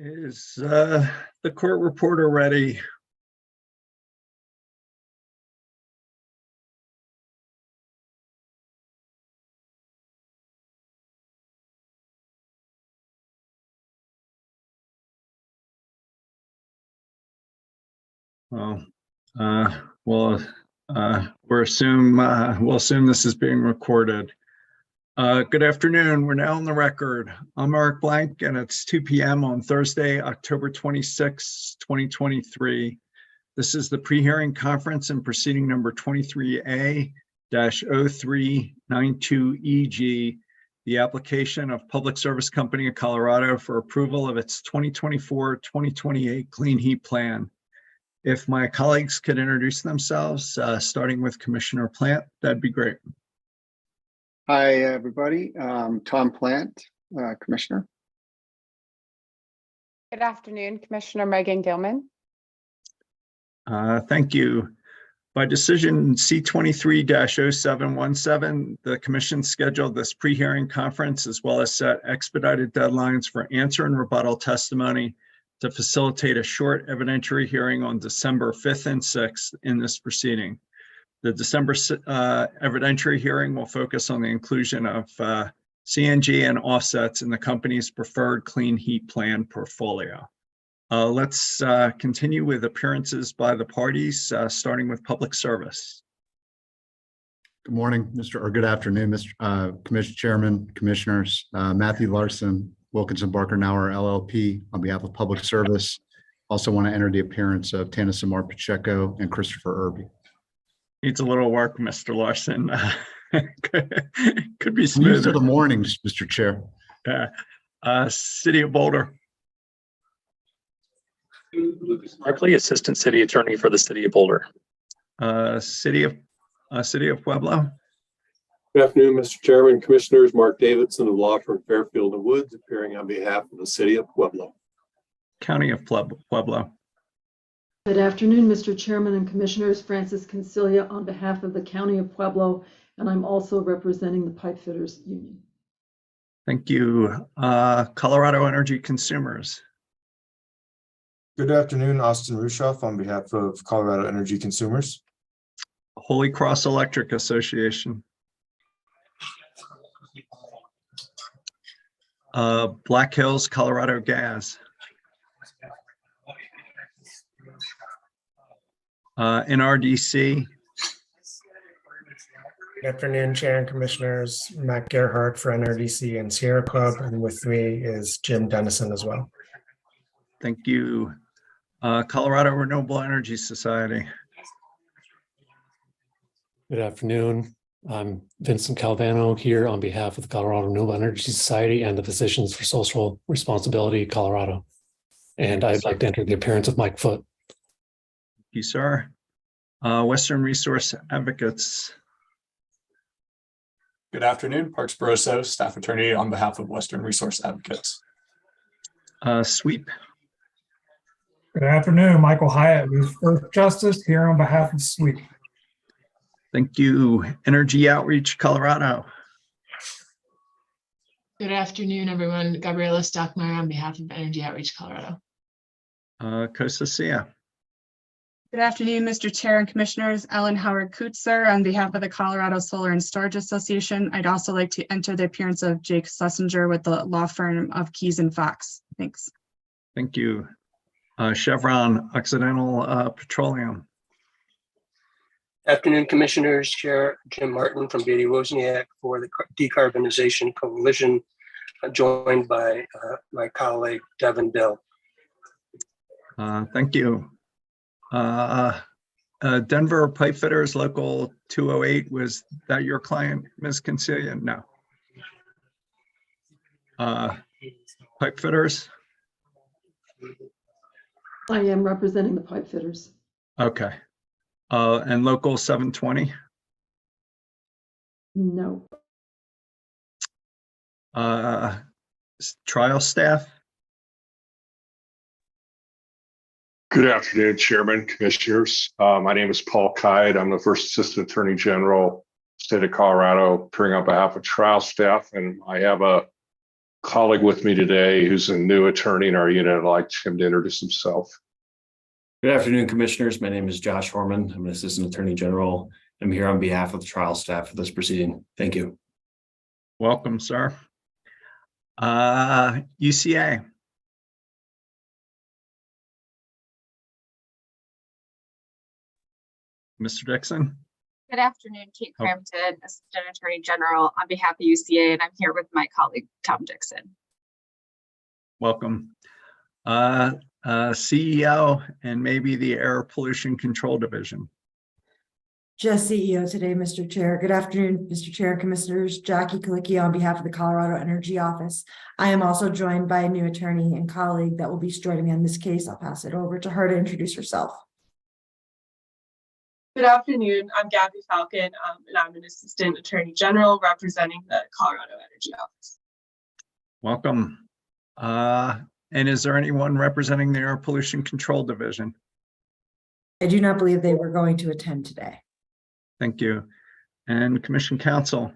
Is the court reporter ready? Well, we'll assume this is being recorded. Good afternoon. We're now on the record. I'm Eric Blank, and it's 2 p.m. on Thursday, October 26, 2023. This is the pre-hearing conference and proceeding number 23A-0392EG, the application of Public Service Company of Colorado for approval of its 2024-2028 Clean Heat Plan. If my colleagues could introduce themselves, starting with Commissioner Plant, that'd be great. Hi, everybody. Tom Plant, Commissioner. Good afternoon, Commissioner Megan Gilman. Thank you. By decision C23-0717, the Commission scheduled this pre-hearing conference as well as set expedited deadlines for answer and rebuttal testimony to facilitate a short evidentiary hearing on December 5th and 6th in this proceeding. The December evidentiary hearing will focus on the inclusion of CNG and offsets in the company's preferred clean heat plan portfolio. Let's continue with appearances by the parties, starting with Public Service. Good morning, good afternoon, Mr. Commission Chairman, Commissioners. Matthew Larson, Wilkinson Barker Nauer LLP on behalf of Public Service. Also want to enter the appearance of Tana Samar Pacheco and Christopher Irby. Needs a little work, Mr. Larson. Could be Used smoother. to the mornings, Mr. Chair. City of Boulder. Lucas Markley, Assistant City Attorney for the City of Boulder. City of Pueblo. Good afternoon, Mr. Chairman, Commissioners. Mark Davidson of law firm Fairfield and Woods, appearing on behalf of the City of Pueblo. County of Pueblo. Good afternoon, Mr. Chairman and Commissioners. Francis Concilia on behalf of the County of Pueblo, and I'm also representing the Pipe Fitters Union. Thank you. Colorado Energy Consumers. Good afternoon, Austin Rushoff on behalf of Colorado Energy Consumers. Holy Cross Electric Association. Black Hills, Colorado Gas. NRDC. Good afternoon, Chair and Commissioners. Matt Gerhardt for NRDC and Sierra Club, and with me is Jim Dennison as well. Thank you. Colorado Renewable Energy Society. Good afternoon. I'm Vincent Calvano here on behalf of the Colorado Renewable Energy Society and the Physicians for Social Responsibility Colorado. And I'd like to enter the appearance of Mike Foote. Thank you, sir. Western Resource Advocates. Good afternoon, Parks Barroso, Staff Attorney on behalf of Western Resource Advocates. Sweep. Good afternoon, Michael Hyatt with Earth Justice here on behalf of Sweep. Thank you. Energy Outreach Colorado. Good afternoon, everyone. Gabriela Stockmeyer on behalf of Energy Outreach Colorado. Costa Sia. Good afternoon, Mr. Chair and Commissioners. Ellen Howard Kutzer on behalf of the Colorado Solar and Storage Association. I'd also like to enter the appearance of Jake Schlesinger with the law firm of Keys and Fox. Thanks. Thank you. Chevron Occidental Petroleum. Afternoon, Commissioners. Chair Jim Martin from Beatty Wozniak for the Decarbonization Coalition, joined by my colleague Devin Bill. Thank you. Denver Pipe Fitters Local 208, was that your client, Ms. Concilia? No. Pipe Fitters? I am representing the Pipe Fitters. Okay. And Local 720? No. Trial staff? Good afternoon, Chairman, Commissioners. My name is Paul Kide. I'm the First Assistant Attorney General, State of Colorado, appearing on behalf of trial staff, and I have a colleague with me today who's a new attorney in our unit. I'd like him to introduce himself. Good afternoon, Commissioners. My name is Josh Horman. I'm an Assistant Attorney General. I'm here on behalf of the trial staff for this proceeding. Thank you. Welcome, sir. UCA. Mr. Dixon. Good afternoon, Kate Crampton, Assistant Attorney General on behalf of UCA, and I'm here with my colleague, Tom Dixon. Welcome. CEO and maybe the Air Pollution Control Division. Just CEO today, Mr. Chair. Good afternoon, Mr. Chair and Commissioners. Jackie Kalicki on behalf of the Colorado Energy Office. I am also joined by a new attorney and colleague that will be joining me on this case. I'll pass it over to her to introduce herself. Good afternoon. I'm Gabby Falcon, and I'm an Assistant Attorney General representing the Colorado Energy Office. Welcome. And is there anyone representing the Air Pollution Control Division? I do not believe they were going to attend today. Thank you. And Commission Counsel.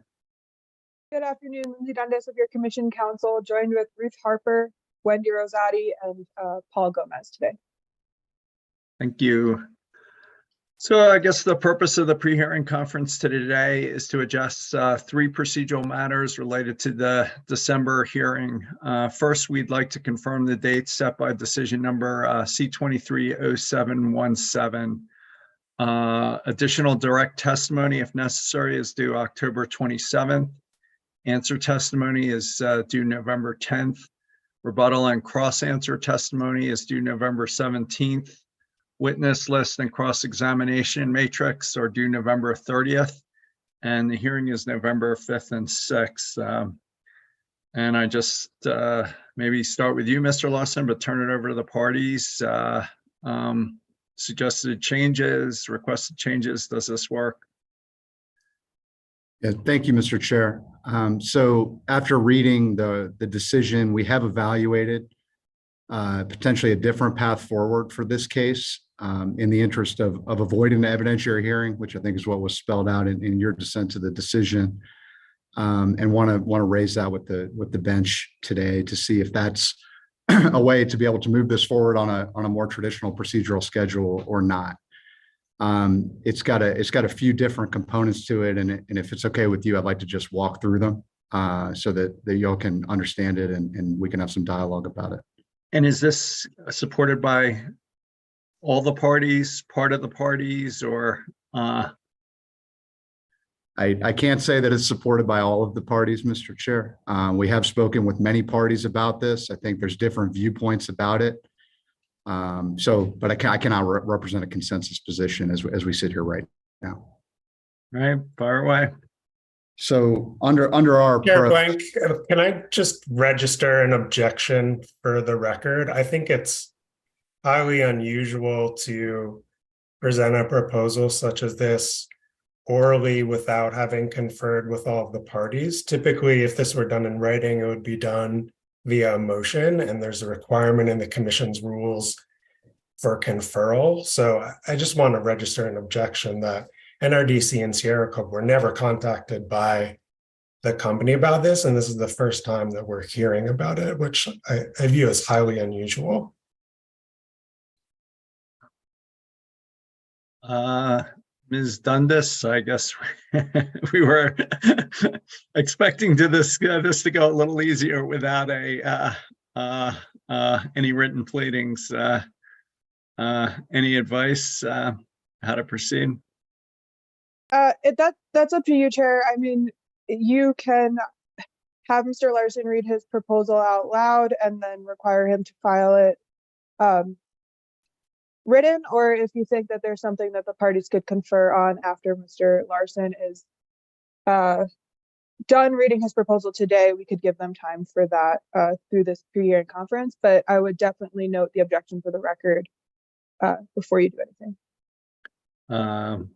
Good afternoon, Lindsay Dundas of your Commission Counsel, joined with Ruth Harper, Wendy Rosati, and Paul Gomez today. Thank you. So I guess the purpose of the pre-hearing conference today is to address 3 procedural matters related to the December hearing. First, we'd like to confirm the date set by decision number C23A-0392EG. Additional direct testimony, if necessary, is due October 27th. Answer testimony is due November 10th. Rebuttal and cross-answer testimony is due November 17th. Witness list and cross-examination matrix are due November 30th. And the hearing is November 5th and 6th. And I just maybe start with you, Mr. Larson, but turn it over to the parties. Suggested changes, requested changes. Does this work? Yeah, thank you, Mr. Chair. So after reading the decision, we have evaluated potentially a different path forward for this case in the interest of avoiding the evidentiary hearing, which I think is what was spelled out in your dissent to the decision, and want to raise that with the bench today to see if that's a way to be able to move this forward on a more traditional procedural schedule or not. It's got a few different components to it, and if it's okay with you, I'd like to just walk through them so that y'all can understand it and we can have some dialogue about it. And is this supported by all the parties, part of the parties, or? I can't say that it's supported by all of the parties, Mr. Chair. We have spoken with many parties about this. I think there's different viewpoints about it. But I cannot represent a consensus position as we sit here right now. All right, fire away. So under our Chair Blank, can I just register an objection for the record? I think it's highly unusual to present a proposal such as this orally without having conferred with all of the parties. Typically, if this were done in writing, it would be done via motion, and there's a requirement in the commission's rules for conferral. So I just want to register an objection that NRDC and Sierra Club were never contacted by the company about this, and this is the first time that we're hearing about it, which I view as highly unusual. Ms. Dundas, I guess we were expecting this to go a little easier without any written pleadings. Any advice how to proceed? That's up to you, Chair. I mean, you can have Mr. Larson read his proposal out loud and then require him to file it written, or if you think that there's something that the parties could confer on after Mr. Larson is done reading his proposal today, we could give them time for that through this pre-hearing conference. But I would definitely note the objection for the record before you do anything.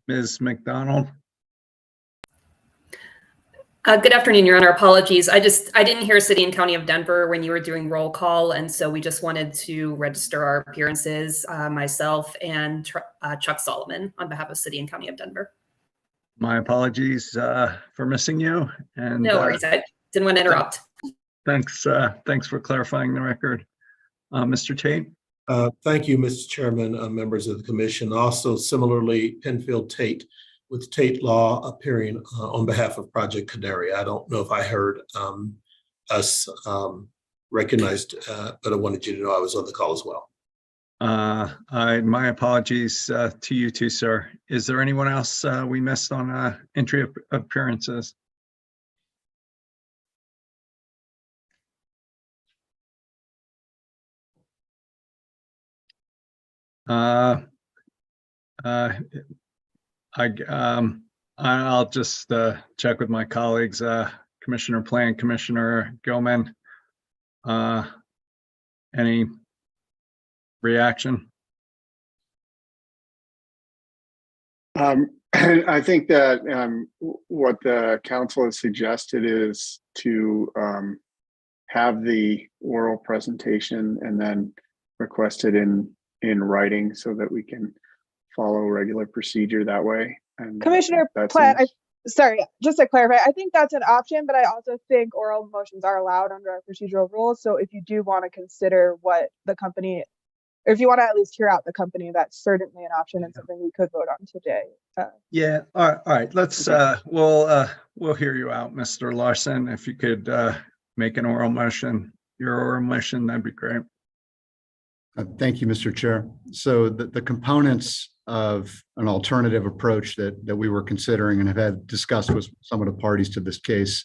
Ms. McDonald. Good afternoon, Your Honor. Apologies. I didn't hear City and County of Denver when you were doing roll call, and so we just wanted to register our appearances, myself and Chuck Solomon on behalf of City and County of Denver. My apologies for missing you. And no worries. I didn't want to interrupt. Thanks. Thanks for clarifying the record. Mr. Tate? Thank you, Mr. Chairman, members of the commission. Also similarly, Penfield Tate with Tate Law appearing on behalf of Project Canary. I don't know if I heard us recognized, but I wanted you to know I was on the call as well. My apologies to you too, sir. Is there anyone else we missed on entry appearances? I'll just check with my colleagues, Commissioner Plan, Commissioner Gilman. Any reaction? I think that what the council has suggested is to have the oral presentation and then request it in writing so that we can follow regular procedure that way. And Commissioner Platt, sorry, just to clarify, I think that's an option, but I also think oral motions are allowed under our procedural rules. So if you do want to consider what the company, or if you want to at least hear out the company, that's certainly an option and something we could vote on today. Yeah. All right. Let's we'll hear you out, Mr. Larson. If you could make an oral motion, your oral motion, that'd be great. Thank you, Mr. Chair. So the components of an alternative approach that we were considering and have had discussed with some of the parties to this case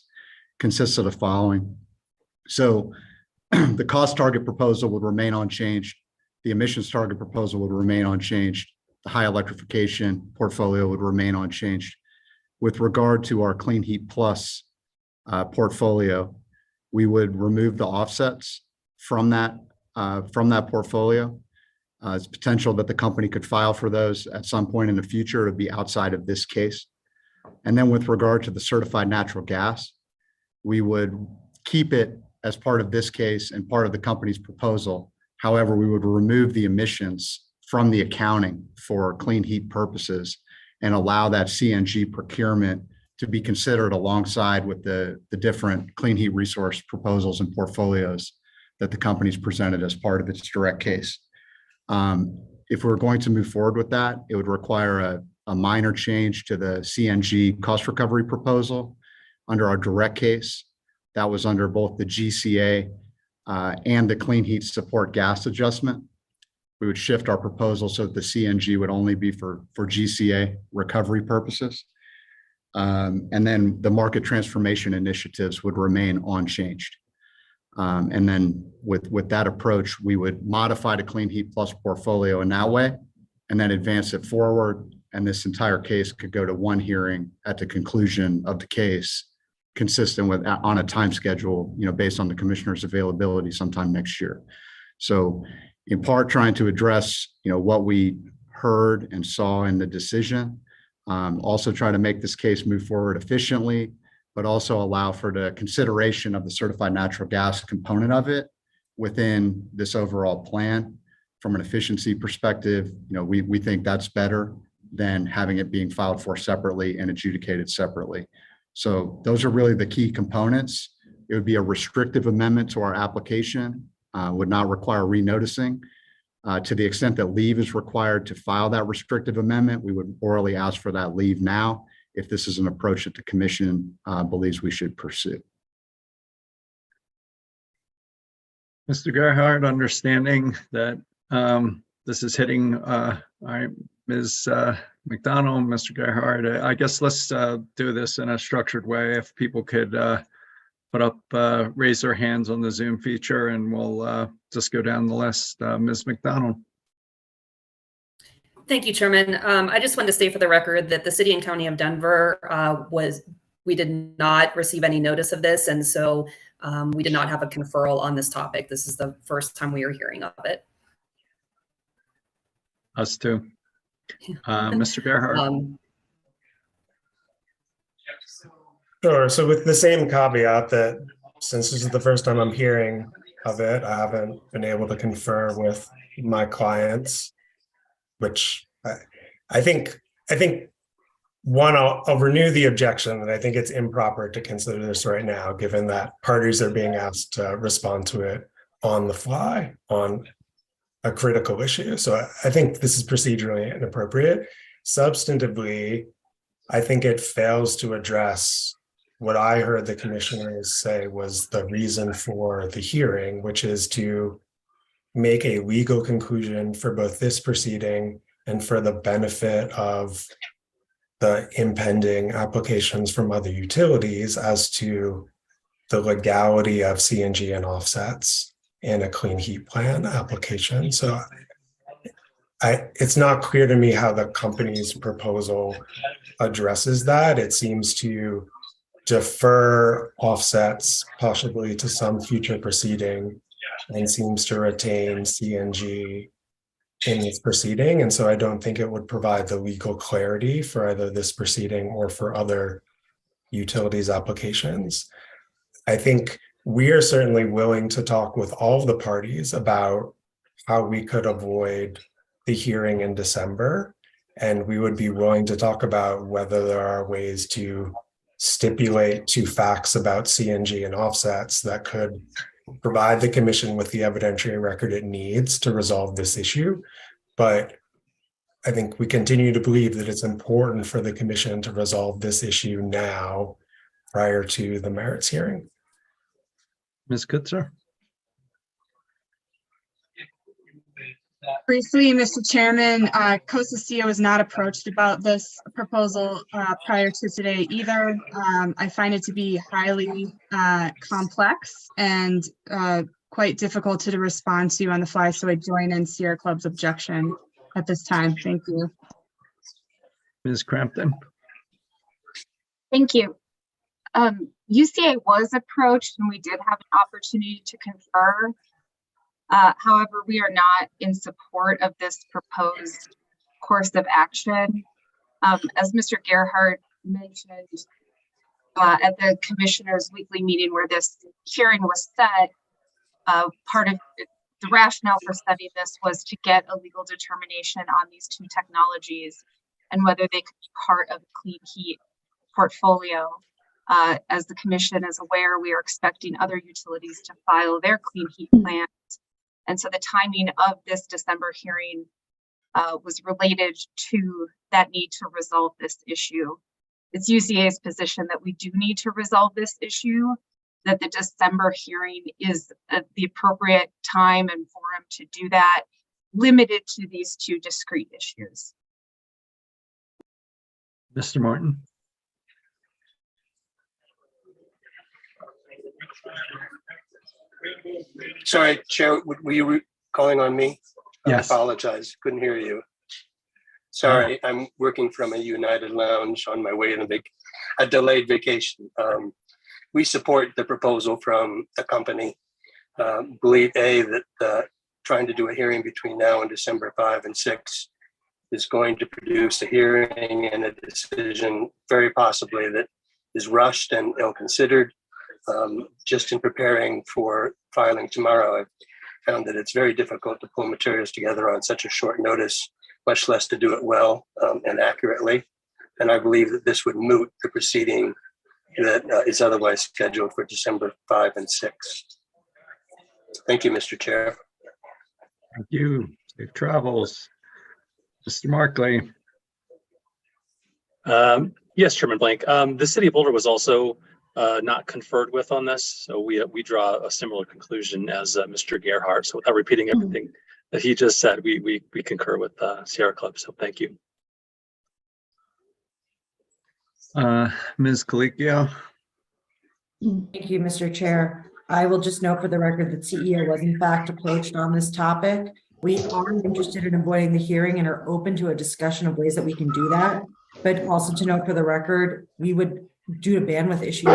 consists of the following. So the cost target proposal would remain unchanged. The emissions target proposal would remain unchanged. The high electrification portfolio would remain unchanged. With regard to our Clean Heat Plus portfolio, we would remove the offsets from that portfolio. It's potential that the company could file for those at some point in the future. It would be outside of this case. And then with regard to the certified natural gas, we would keep it as part of this case and part of the company's proposal. However, we would remove the emissions from the accounting for clean heat purposes and allow that CNG procurement to be considered alongside with the different clean heat resource proposals and portfolios that the company's presented as part of its direct case. If we're going to move forward with that, it would require a minor change to the CNG cost recovery proposal under our direct case. That was under both the GCA and the clean heat support gas adjustment. We would shift our proposal so that the CNG would only be for GCA recovery purposes. And then the market transformation initiatives would remain unchanged. And then with that approach, we would modify the Clean Heat Plus portfolio in that way, and then advance it forward. And this entire case could go to one hearing at the conclusion of the case, consistent with on a time schedule, based on the commissioner's availability sometime next year. So in part, trying to address, what we heard and saw in the decision, also try to make this case move forward efficiently, but also allow for the consideration of the certified natural gas component of it within this overall plan. From an efficiency perspective, we think that's better than having it being filed for separately and adjudicated separately. So those are really the key components. It would be a restrictive amendment to our application, would not require renoticing. To the extent that leave is required to file that restrictive amendment, we would orally ask for that leave now, if this is an approach that the commission believes we should pursue. Mr. Gerhard, understanding that this is hitting Ms. McDonald, Mr. Gerhard, I guess let's do this in a structured way. If people could raise their hands on the Zoom feature, and we'll just go down the list. Ms. McDonald. Thank you, Chairman. I just wanted to say for the record that the City and County of Denver we did not receive any notice of this, and so we did not have a conferral on this topic. This is the first time we are hearing of it. Us too. Mr. Gerhard. Sure. So with the same caveat that since this is the first time I'm hearing of it, I haven't been able to confer with my clients, which I think one, I'll renew the objection that I think it's improper to consider this right now, given that parties are being asked to respond to it on the fly on a critical issue. So I think this is procedurally inappropriate. Substantively, I think it fails to address what I heard the commissioners say was the reason for the hearing, which is to make a legal conclusion for both this proceeding and for the benefit of the impending applications from other utilities as to the legality of CNG and offsets in a clean heat plan application. So it's not clear to me how the company's proposal addresses that. It seems to defer offsets possibly to some future proceeding and seems to retain CNG in this proceeding. And so I don't think it would provide the legal clarity for either this proceeding or for other utilities applications. I think we are certainly willing to talk with all of the parties about how we could avoid the hearing in December. And we would be willing to talk about whether there are ways to stipulate to facts about CNG and offsets that could provide the commission with the evidentiary record it needs to resolve this issue. But I think we continue to believe that it's important for the commission to resolve this issue now prior to the merits hearing. Ms. Kutzer? Briefly, Mr. Chairman, COSA was not approached about this proposal prior to today either. I find it to be highly complex and quite difficult to respond to on the fly, so I join in Sierra Club's objection at this time. Thank you. Ms. Crampton? Thank you. UCA was approached and we did have an opportunity to confer. However, we are not in support of this proposed course of action. As Mr. Gerhardt mentioned at the commissioner's weekly meeting where this hearing was set, part of the rationale for studying this was to get a legal determination on these two technologies and whether they could be part of a clean heat portfolio. As the commission is aware, we are expecting other utilities to file their clean heat plans. And so the timing of this December hearing was related to that need to resolve this issue. It's UCA's position that we do need to resolve this issue, that the December hearing is the appropriate time and forum to do that, limited to these two discrete issues. Mr. Martin? Sorry, Chair, were you calling on me? Yes. I apologize, couldn't hear you. Sorry, I'm working from a United Lounge on my way to a delayed vacation. We support the proposal from the company. Believe that trying to do a hearing between now and December 5 and 6 is going to produce a hearing and a decision very possibly that is rushed and ill-considered. Just in preparing for filing tomorrow, I've found that it's very difficult to pull materials together on such a short notice, much less to do it well and accurately. And I believe that this would moot the proceeding that is otherwise scheduled for December 5 and 6. Thank you, Mr. Chair. Thank you. Safe travels. Mr. Markley? Yes, Chairman Blank. The City of Boulder was also not conferred with on this, so we draw a similar conclusion as Mr. Gerhardt. So without repeating everything that he just said, we concur with Sierra Club. So thank you. Ms. Colicchio? Thank you, Mr. Chair. I will just note for the record that CEO was in fact approached on this topic. We are interested in avoiding the hearing and are open to a discussion of ways that we can do that. But also to note for the record, we would, due to bandwidth issues,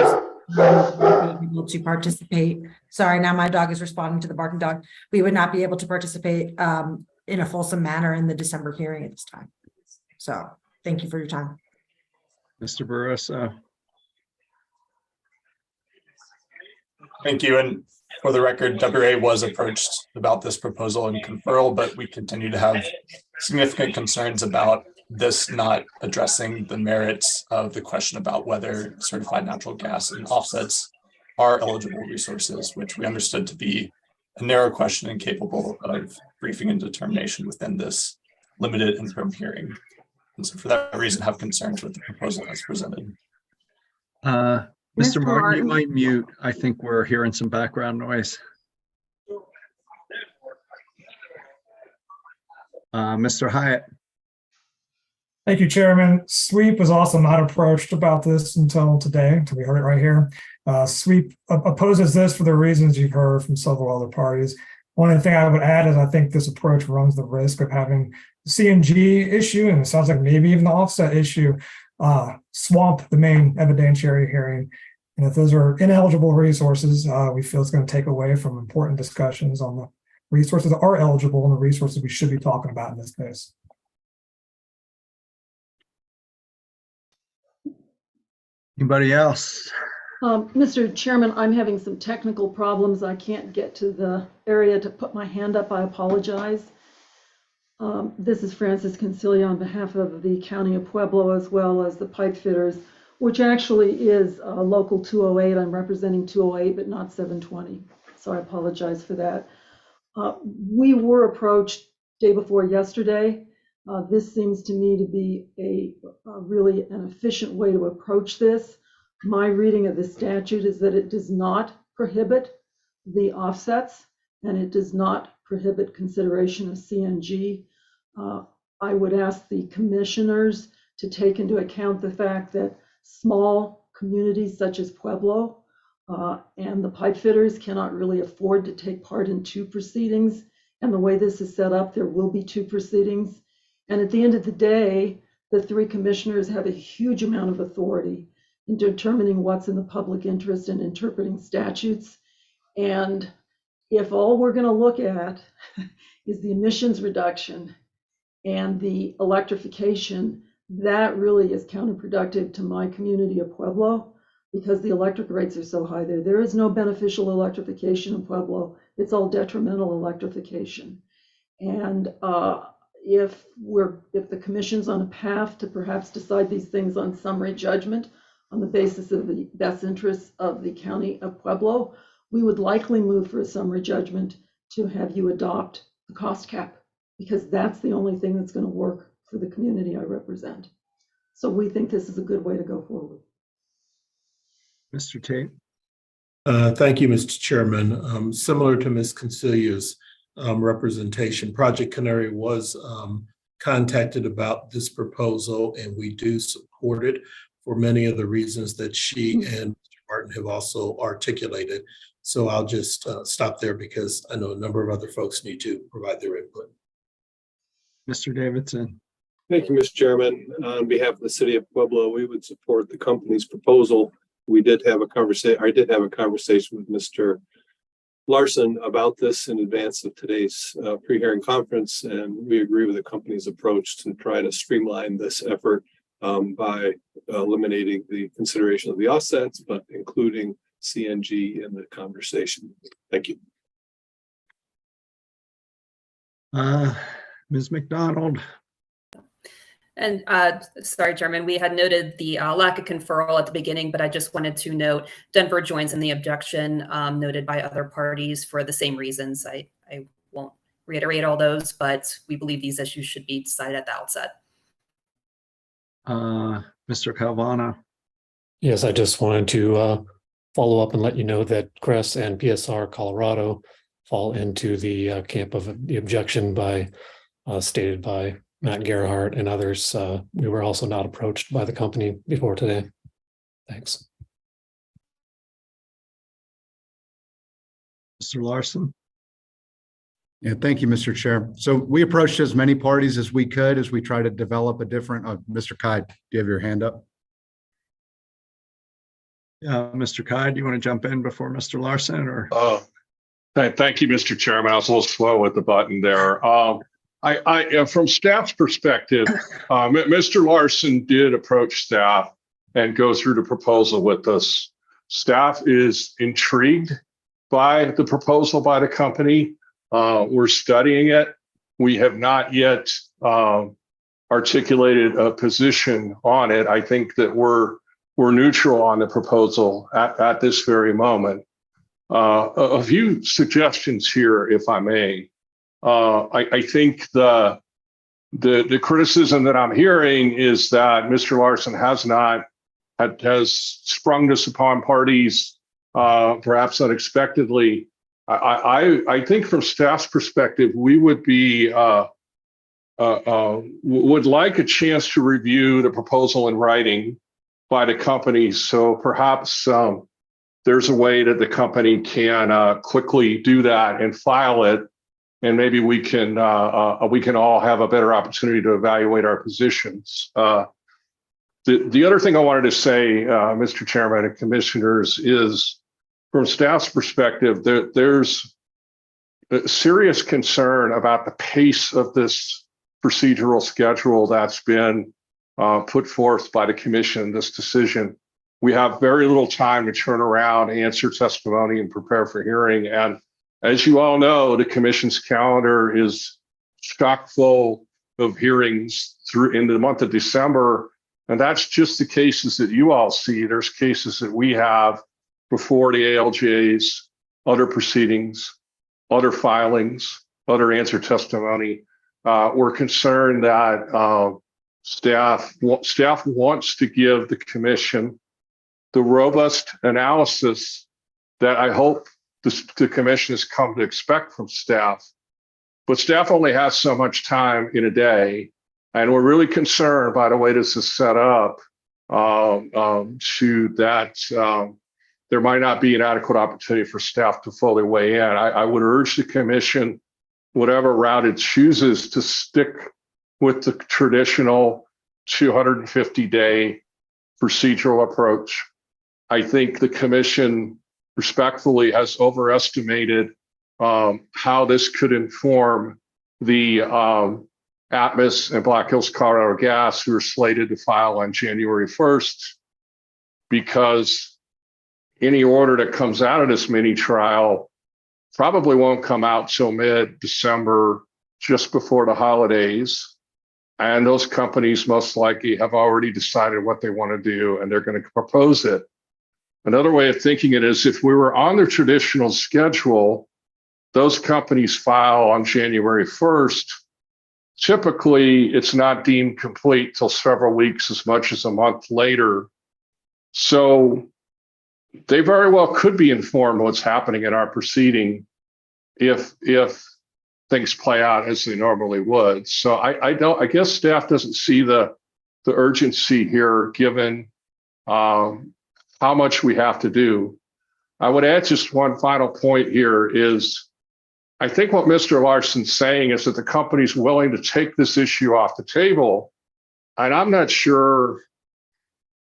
not be able to participate. Sorry, now my dog is responding to the barking dog. We would not be able to participate in a fulsome manner in the December hearing at this time. So thank you for your time. Mr. Barroso? Thank you. And for the record, WRA was approached about this proposal and conferral, but we continue to have significant concerns about this not addressing the merits of the question about whether certified natural gas and offsets are eligible resources, which we understood to be a narrow question and capable of briefing and determination within this limited interim hearing. And so for that reason, have concerns with the proposal as presented. Mr. Martin, you might mute. I think we're hearing some background noise. Mr. Hyatt. Thank you, Chairman. SWEEP was also not approached about this until today, until we heard it right here. SWEEP opposes this for the reasons you've heard from several other parties. One thing I would add is I think this approach runs the risk of having the CNG issue, and it sounds like maybe even the offset issue, swamp the main evidentiary hearing. And if those are ineligible resources, we feel it's going to take away from important discussions on the resources that are eligible and the resources we should be talking about in this case. Anybody else? Mr. Chairman, I'm having some technical problems. I can't get to the area to put my hand up. I apologize. This is Francis Concilia on behalf of the County of Pueblo, as well as the pipe fitters, which actually is local 208. I'm representing 208, but not 720. So I apologize for that. We were approached day before yesterday. This seems to me to be a really an efficient way to approach this. My reading of the statute is that it does not prohibit the offsets and it does not prohibit consideration of CNG. I would ask the commissioners to take into account the fact that small communities such as Pueblo and the pipe fitters cannot really afford to take part in two proceedings. And the way this is set up, there will be two proceedings. And at the end of the day, the three commissioners have a huge amount of authority in determining what's in the public interest and interpreting statutes. And if all we're going to look at is the emissions reduction and the electrification, that really is counterproductive to my community of Pueblo because the electric rates are so high there. There is no beneficial electrification in Pueblo. It's all detrimental electrification. And if the commission's on a path to perhaps decide these things on summary judgment on the basis of the best interests of the County of Pueblo, we would likely move for a summary judgment to have you adopt the cost cap, because that's the only thing that's going to work for the community I represent. So we think this is a good way to go forward. Mr. Tate. Thank you, Mr. Chairman. Similar to Ms. Concilia's representation, Project Canary was contacted about this proposal, and we do support it for many of the reasons that she and Mr. Martin have also articulated. So I'll just stop there because I know a number of other folks need to provide their input. Mr. Davidson. Thank you, Mr. Chairman. On behalf of the City of Pueblo, we would support the company's proposal. We did have a conversation. I did have a conversation with Mr. Larson about this in advance of today's pre-hearing conference, and we agree with the company's approach to try to streamline this effort by eliminating the consideration of the offsets, but including CNG in the conversation. Thank you. Ms. McDonald. And sorry, Chairman, we had noted the lack of conferral at the beginning, but I just wanted to note Denver joins in the objection noted by other parties for the same reasons. I won't reiterate all those, but we believe these issues should be decided at the outset. Mr. Calvano. Yes, I just wanted to follow up and let you know that CRES and PSR Colorado fall into the camp of the objection by stated by Matt Gerhardt and others. We were also not approached by the company before today. Thanks. Mr. Larson. Yeah, thank you, Mr. Chair. So we approached as many parties as we could as we try to develop a different, Mr. Kide, do you have your hand up? Mr. Kide, do you want to jump in before Mr. Larson or? Thank you, Mr. Chairman. I was a little slow with the button there. From staff's perspective, Mr. Larson did approach staff and go through the proposal with us. Staff is intrigued by the proposal by the company. We're studying it. We have not yet articulated a position on it. I think that we're neutral on the proposal at this very moment. A few suggestions here, if I may. I think the criticism that I'm hearing is that Mr. Larson has sprung this upon parties, perhaps unexpectedly. I think from staff's perspective, we would be would like a chance to review the proposal in writing by the company. So perhaps there's a way that the company can quickly do that and file it, and maybe we can all have a better opportunity to evaluate our positions. The other thing I wanted to say, Mr. Chairman and Commissioners, is from staff's perspective, there's a serious concern about the pace of this procedural schedule that's been put forth by the commission, this decision. We have very little time to turn around, answer testimony, and prepare for hearing. And as you all know, the commission's calendar is chock full of hearings through into the month of December. And that's just the cases that you all see. There's cases that we have before the ALJs, other proceedings, other filings, other answer testimony. We're concerned that staff wants to give the commission the robust analysis that I hope the commission has come to expect from staff. But staff only has so much time in a day. And we're really concerned by the way this is set up there might not be an adequate opportunity for staff to fully weigh in. I would urge the commission, whatever route it chooses, to stick with the traditional 250-day procedural approach. I think the commission respectfully has overestimated how this could inform the Atmos and Black Hills Colorado Gas, who are slated to file on January 1st, because any order that comes out of this mini trial probably won't come out till mid-December, just before the holidays. And those companies most likely have already decided what they want to do, and they're going to propose it. Another way of thinking it is, if we were on their traditional schedule, those companies file on January 1st. Typically, it's not deemed complete till several weeks, as much as a month later. So they very well could be informed what's happening in our proceeding if things play out as they normally would. So I guess staff doesn't see the urgency here, given how much we have to do. I would add just one final point here is, I think what Mr. Larson's saying is that the company's willing to take this issue off the table. And I'm not sure,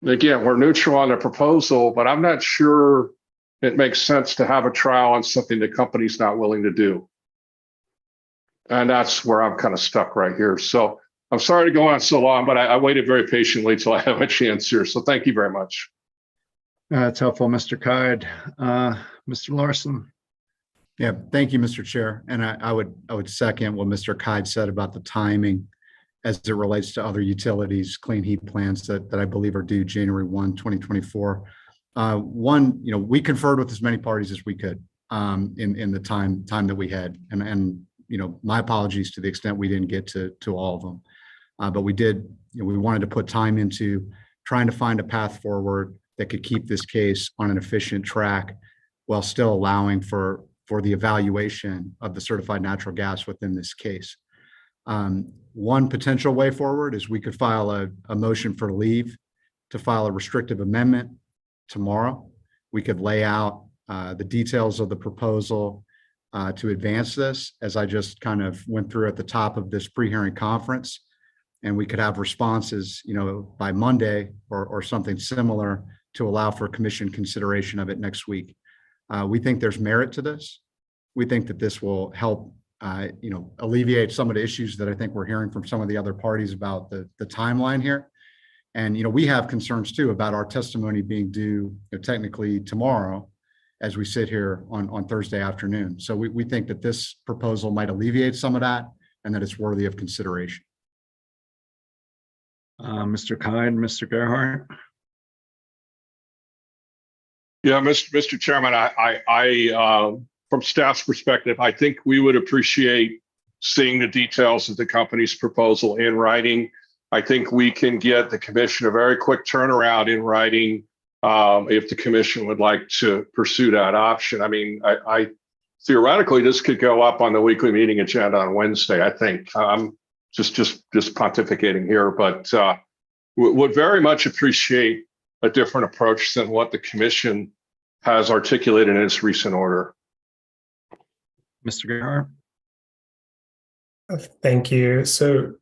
again, we're neutral on the proposal, but I'm not sure it makes sense to have a trial on something the company's not willing to do. And that's where I'm kind of stuck right here. So I'm sorry to go on so long, but I waited very patiently till I have a chance here. So thank you very much. That's helpful, Mr. Kide. Mr. Larson. Yeah, thank you, Mr. Chair. And I would second what Mr. Kide said about the timing as it relates to other utilities, clean heat plants that I believe are due January 1, 2024. We conferred with as many parties as we could in the time that we had. And my apologies to the extent we didn't get to all of them. But we did, we wanted to put time into trying to find a path forward that could keep this case on an efficient track while still allowing for the evaluation of the certified natural gas within this case. One potential way forward is we could file a motion for leave to file a restrictive amendment tomorrow. We could lay out the details of the proposal to advance this, as I just kind of went through at the top of this pre-hearing conference, and we could have responses, by Monday or something similar to allow for commission consideration of it next week. We think there's merit to this. We think that this will help, alleviate some of the issues that I think we're hearing from some of the other parties about the timeline here. And, we have concerns too about our testimony being due technically tomorrow as we sit here on Thursday afternoon. So we think that this proposal might alleviate some of that and that it's worthy of consideration. Mr. Kine, Mr. Gerhart. Yeah, Mr. Chairman, I from staff's perspective, I think we would appreciate seeing the details of the company's proposal in writing. I think we can get the commission a very quick turnaround in writing if the commission would like to pursue that option. I mean, I theoretically, this could go up on the weekly meeting agenda on Wednesday. I think I'm just pontificating here, but would very much appreciate a different approach than what the commission has articulated in its recent order. Mr. Gerhart. Thank you. So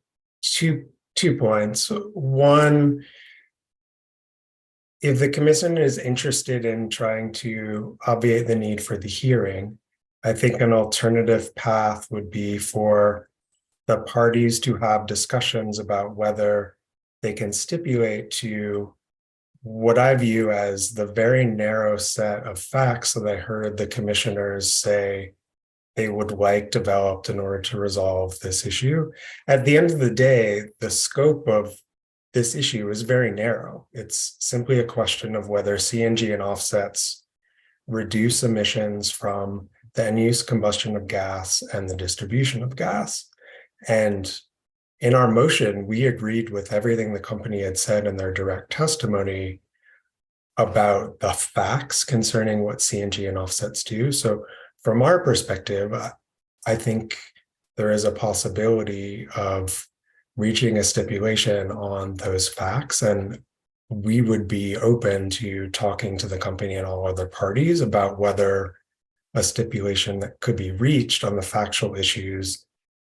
two points. One, if the commission is interested in trying to obviate the need for the hearing, I think an alternative path would be for the parties to have discussions about whether they can stipulate to what I view as the very narrow set of facts that I heard the commissioners say they would like developed in order to resolve this issue. At the end of the day, the scope of this issue is very narrow. It's simply a question of whether CNG and offsets reduce emissions from the end-use combustion of gas and the distribution of gas. And in our motion, we agreed with everything the company had said in their direct testimony about the facts concerning what CNG and offsets do. So from our perspective, I think there is a possibility of reaching a stipulation on those facts, and we would be open to talking to the company and all other parties about whether a stipulation that could be reached on the factual issues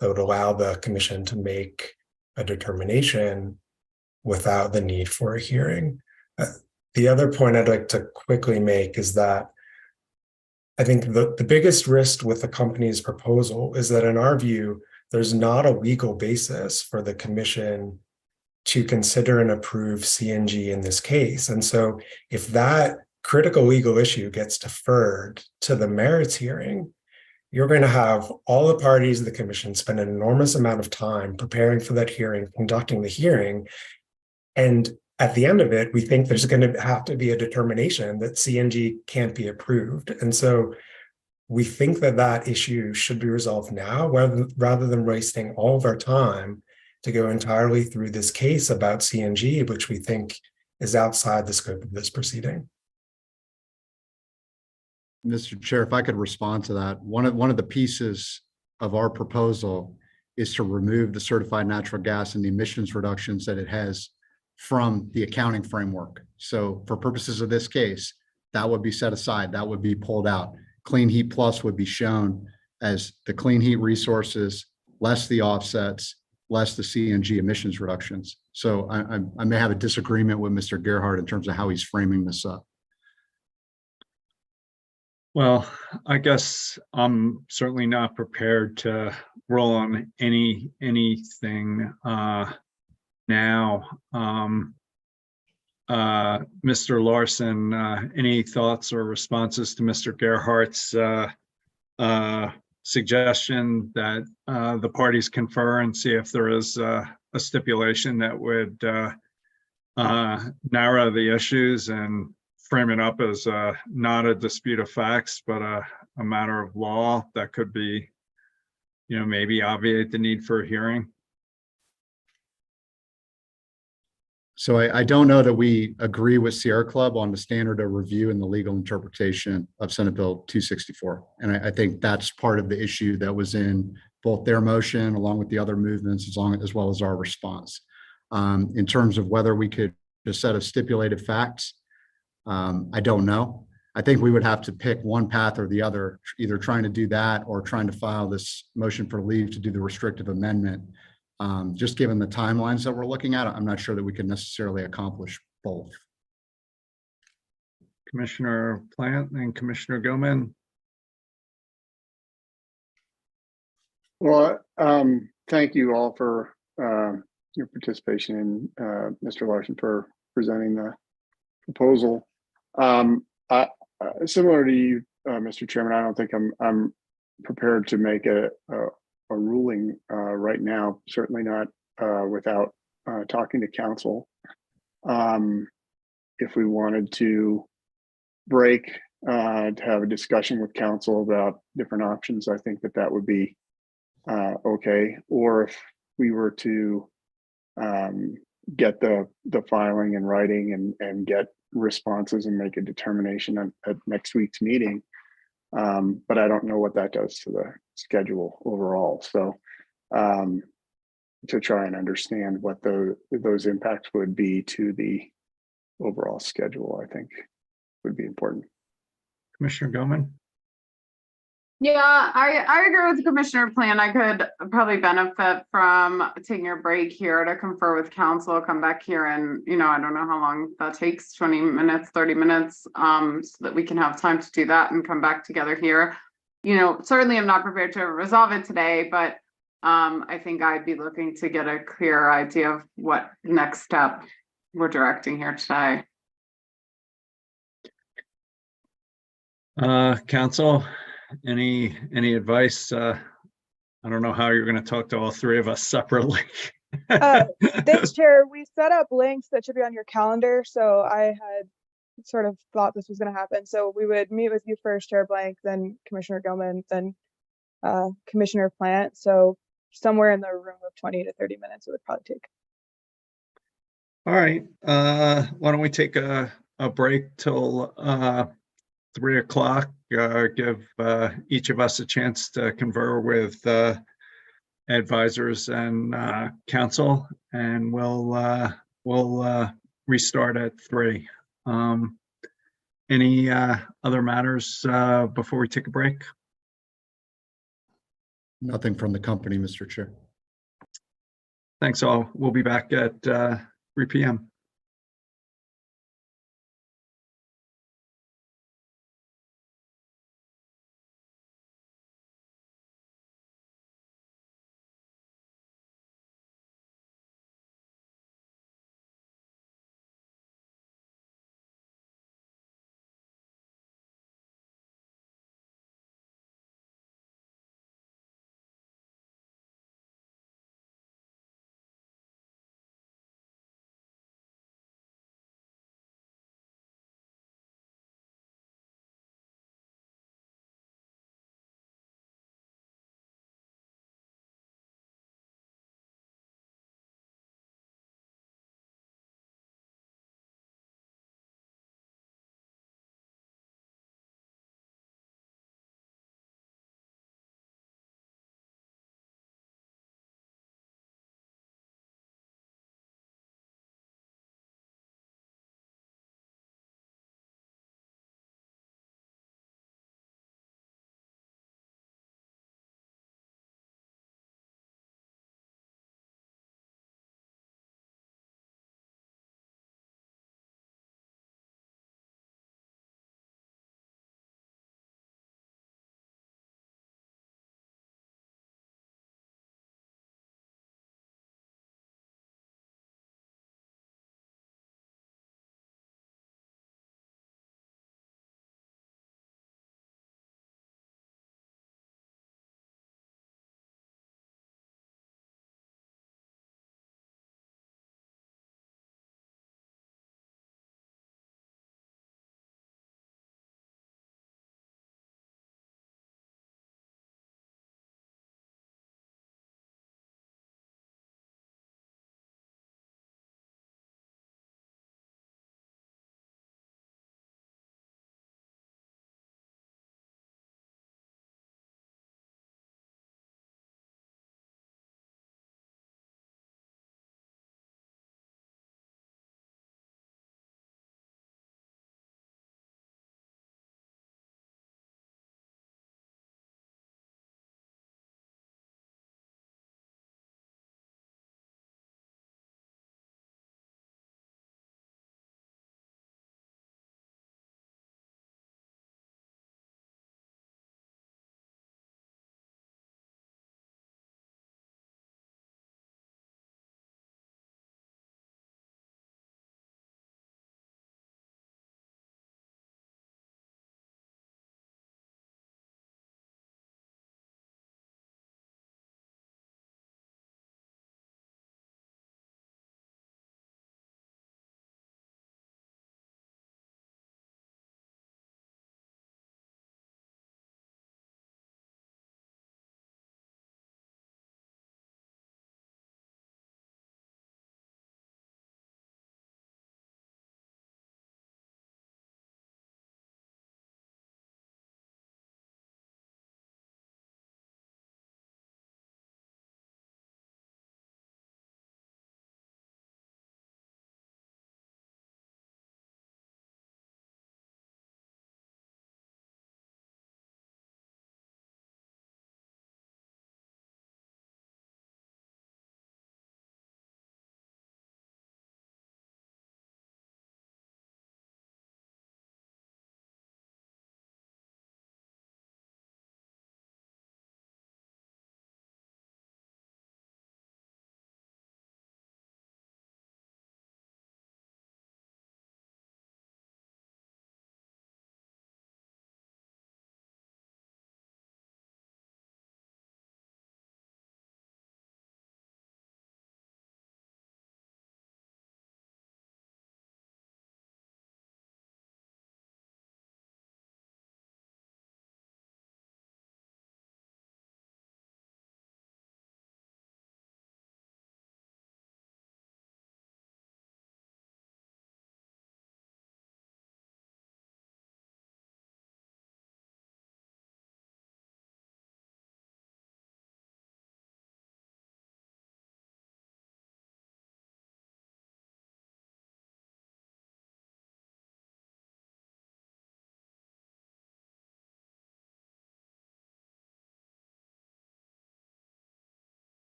that would allow the commission to make a determination without the need for a hearing. The other point I'd like to quickly make is that I think the biggest risk with the company's proposal is that in our view, there's not a legal basis for the commission to consider and approve CNG in this case. And so if that critical legal issue gets deferred to the merits hearing, you're going to have all the parties of the commission spend an enormous amount of time preparing for that hearing, conducting the hearing. And at the end of it, we think there's going to have to be a determination that CNG can't be approved. And so we think that that issue should be resolved now rather than wasting all of our time to go entirely through this case about CNG, which we think is outside the scope of this proceeding. Mr. Chair, if I could respond to that, one of the pieces of our proposal is to remove the certified natural gas and the emissions reductions that it has from the accounting framework. So for purposes of this case, that would be set aside, that would be pulled out. Clean Heat Plus would be shown as the clean heat resources, less the offsets, less the CNG emissions reductions. So I may have a disagreement with Mr. Gerhart in terms of how he's framing this up. Well, I guess I'm certainly not prepared to roll on anything now. Mr. Larson, any thoughts or responses to Mr. Gerhart's suggestion that the parties confer and see if there is a stipulation that would narrow the issues and frame it up as not a dispute of facts, but a matter of law that could be, maybe obviate the need for a hearing? So I don't know that we agree with Sierra Club on the standard of review and the legal interpretation of Senate Bill 264. And I think that's part of the issue that was in both their motion along with the other movements, as well as our response. In terms of whether we could a set of stipulated facts, I don't know. I think we would have to pick one path or the other, either trying to do that or trying to file this motion for leave to do the restrictive amendment. Just given the timelines that we're looking at, I'm not sure that we can necessarily accomplish both. Commissioner Plant and Commissioner Gilman. Well, thank you all for your participation, and Mr. Larson for presenting the proposal. Similar to you, Mr. Chairman, I don't think I'm prepared to make a ruling right now. Certainly not without talking to council. If we wanted to break to have a discussion with council about different options, I think that would be okay. Or if we were to get the filing in writing and get responses and make a determination at next week's meeting. But I don't know what that does to the schedule overall. So to try and understand what those impacts would be to the overall schedule, I think would be important. Commissioner Goman? Yeah, I agree with the commissioner plan. I could probably benefit from taking a break here to confer with council, come back here and, I don't know how long that takes, 20 minutes, 30 minutes, so that we can have time to do that and come back together here. Certainly I'm not prepared to resolve it today, but I think I'd be looking to get a clear idea of what next step we're directing here today. Council, any advice? I don't know how you're going to talk to all three of us separately. Thanks, Chair. We set up links that should be on your calendar. So I had sort of thought this was going to happen. So we would meet with you first, Chair Blank, then Commissioner Gilman, then Commissioner Plant. So somewhere in the room of 20 to 30 minutes it would probably take. All right. Why don't we take a break till 3 o'clock, give each of us a chance to confer with advisors and council, and we'll restart at 3. Any other matters before we take a break? Nothing from the company, Mr. Chair. Thanks all. We'll be back at 3 p.m.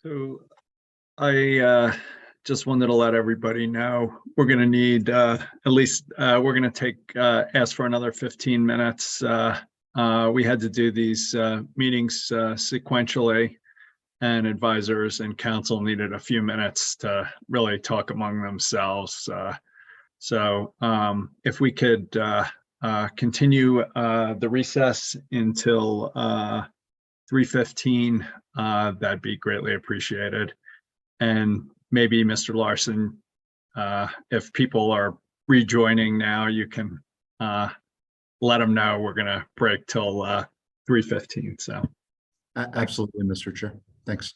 So I just wanted to let everybody know we're going to need at least we're going to take ask for another 15 minutes. We had to do these meetings sequentially, and advisors and council needed a few minutes to really talk among themselves. So if we could continue the recess until 3:15, that'd be greatly appreciated. And maybe Mr. Larson, if people are rejoining now, you can let them know we're going to break till 3:15. So Absolutely, Mr. Chair. Thanks.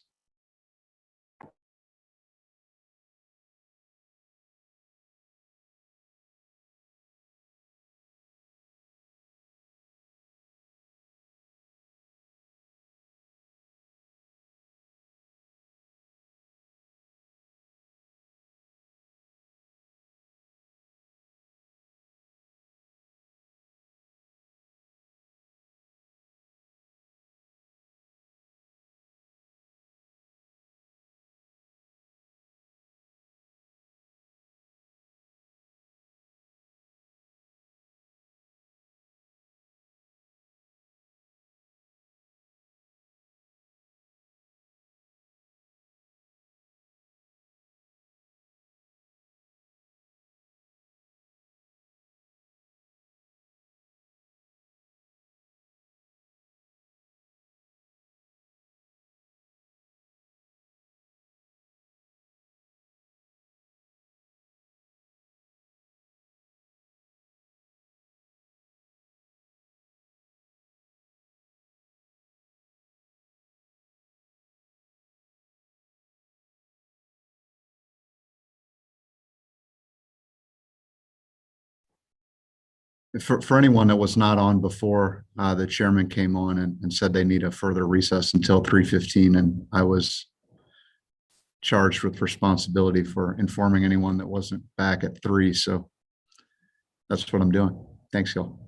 For anyone that was not on before, the chairman came on and said they need a further recess until 3:15, and I was charged with responsibility for informing anyone that wasn't back at 3. So that's what I'm doing. Thanks, y'all.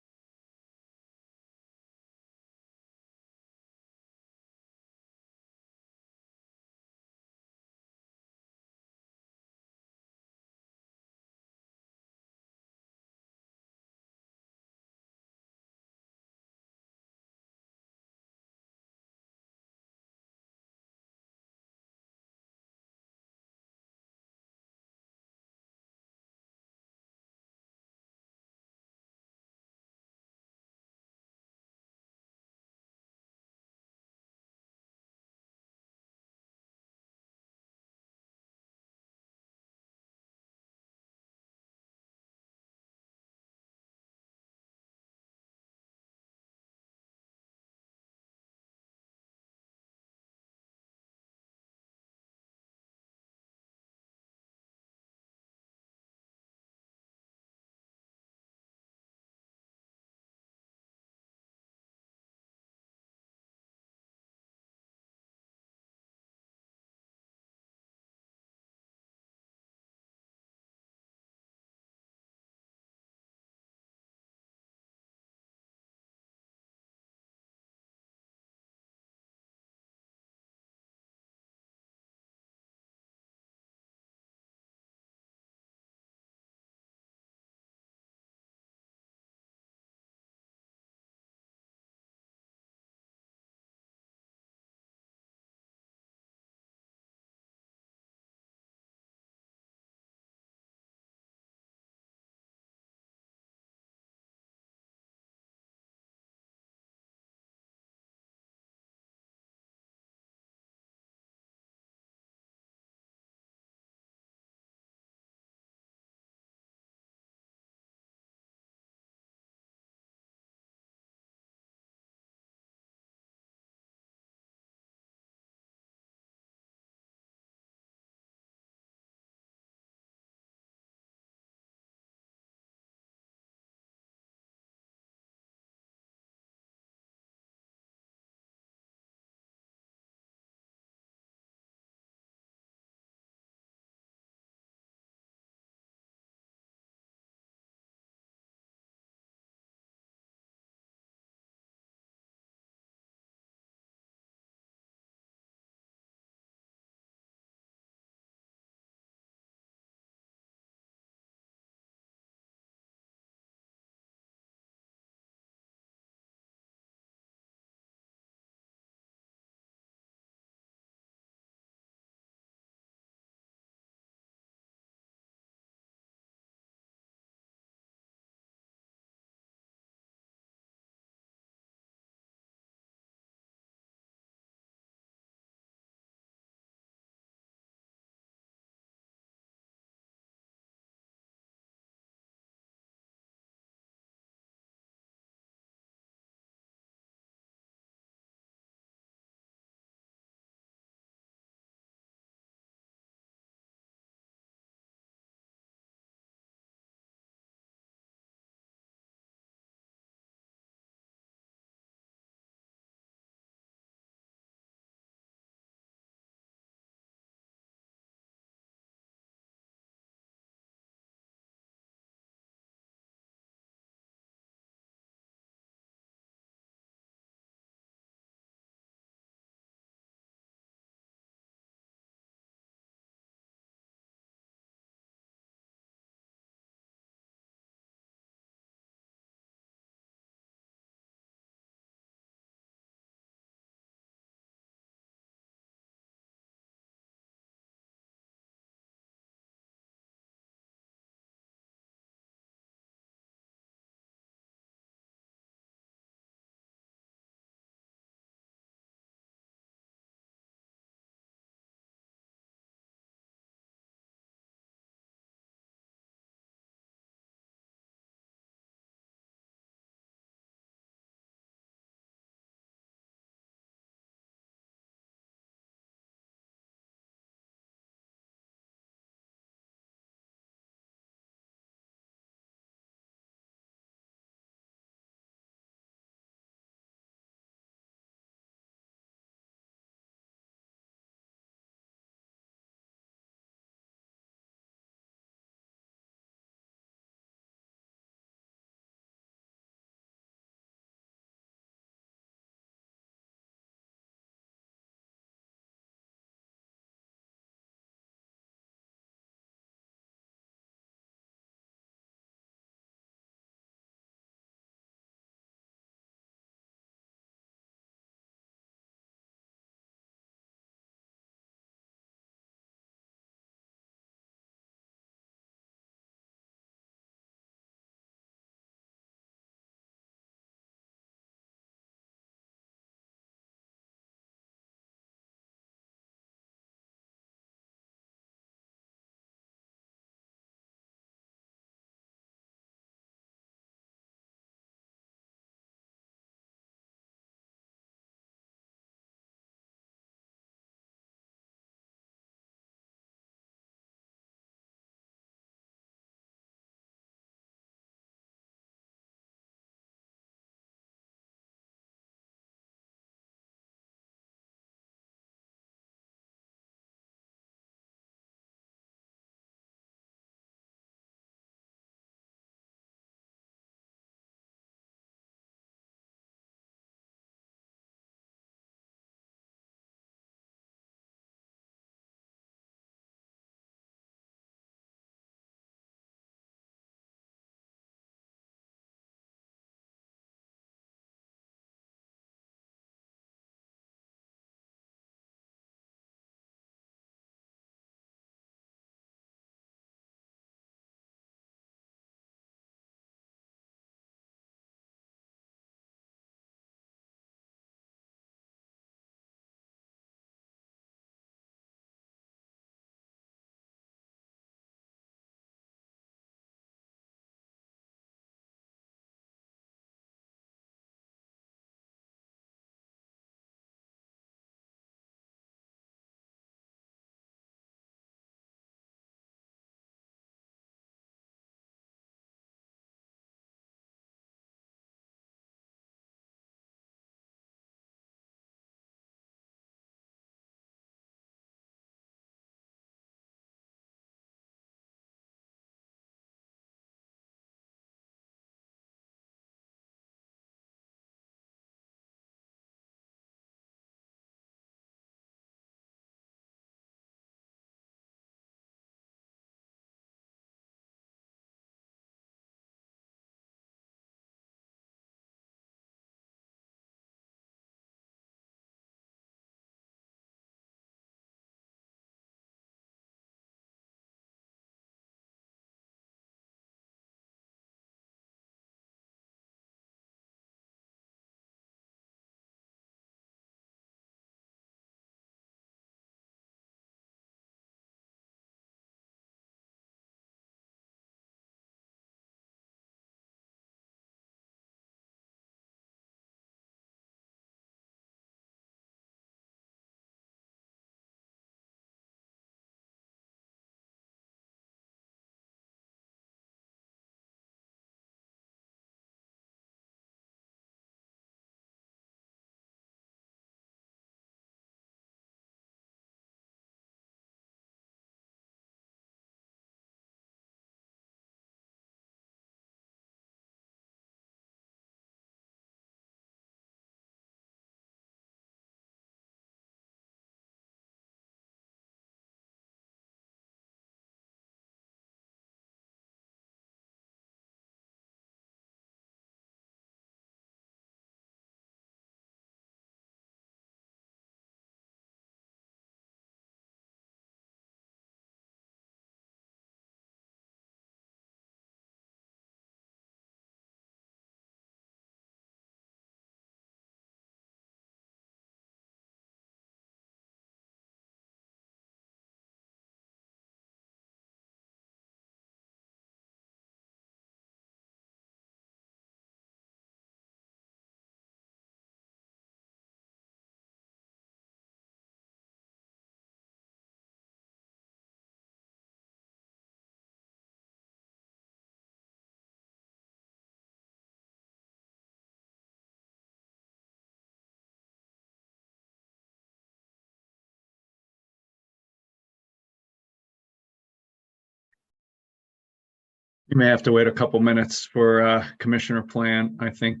You may have to wait a couple minutes for Commissioner Plant. I think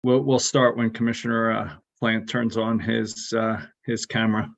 we'll start when Commissioner Plant turns on his camera.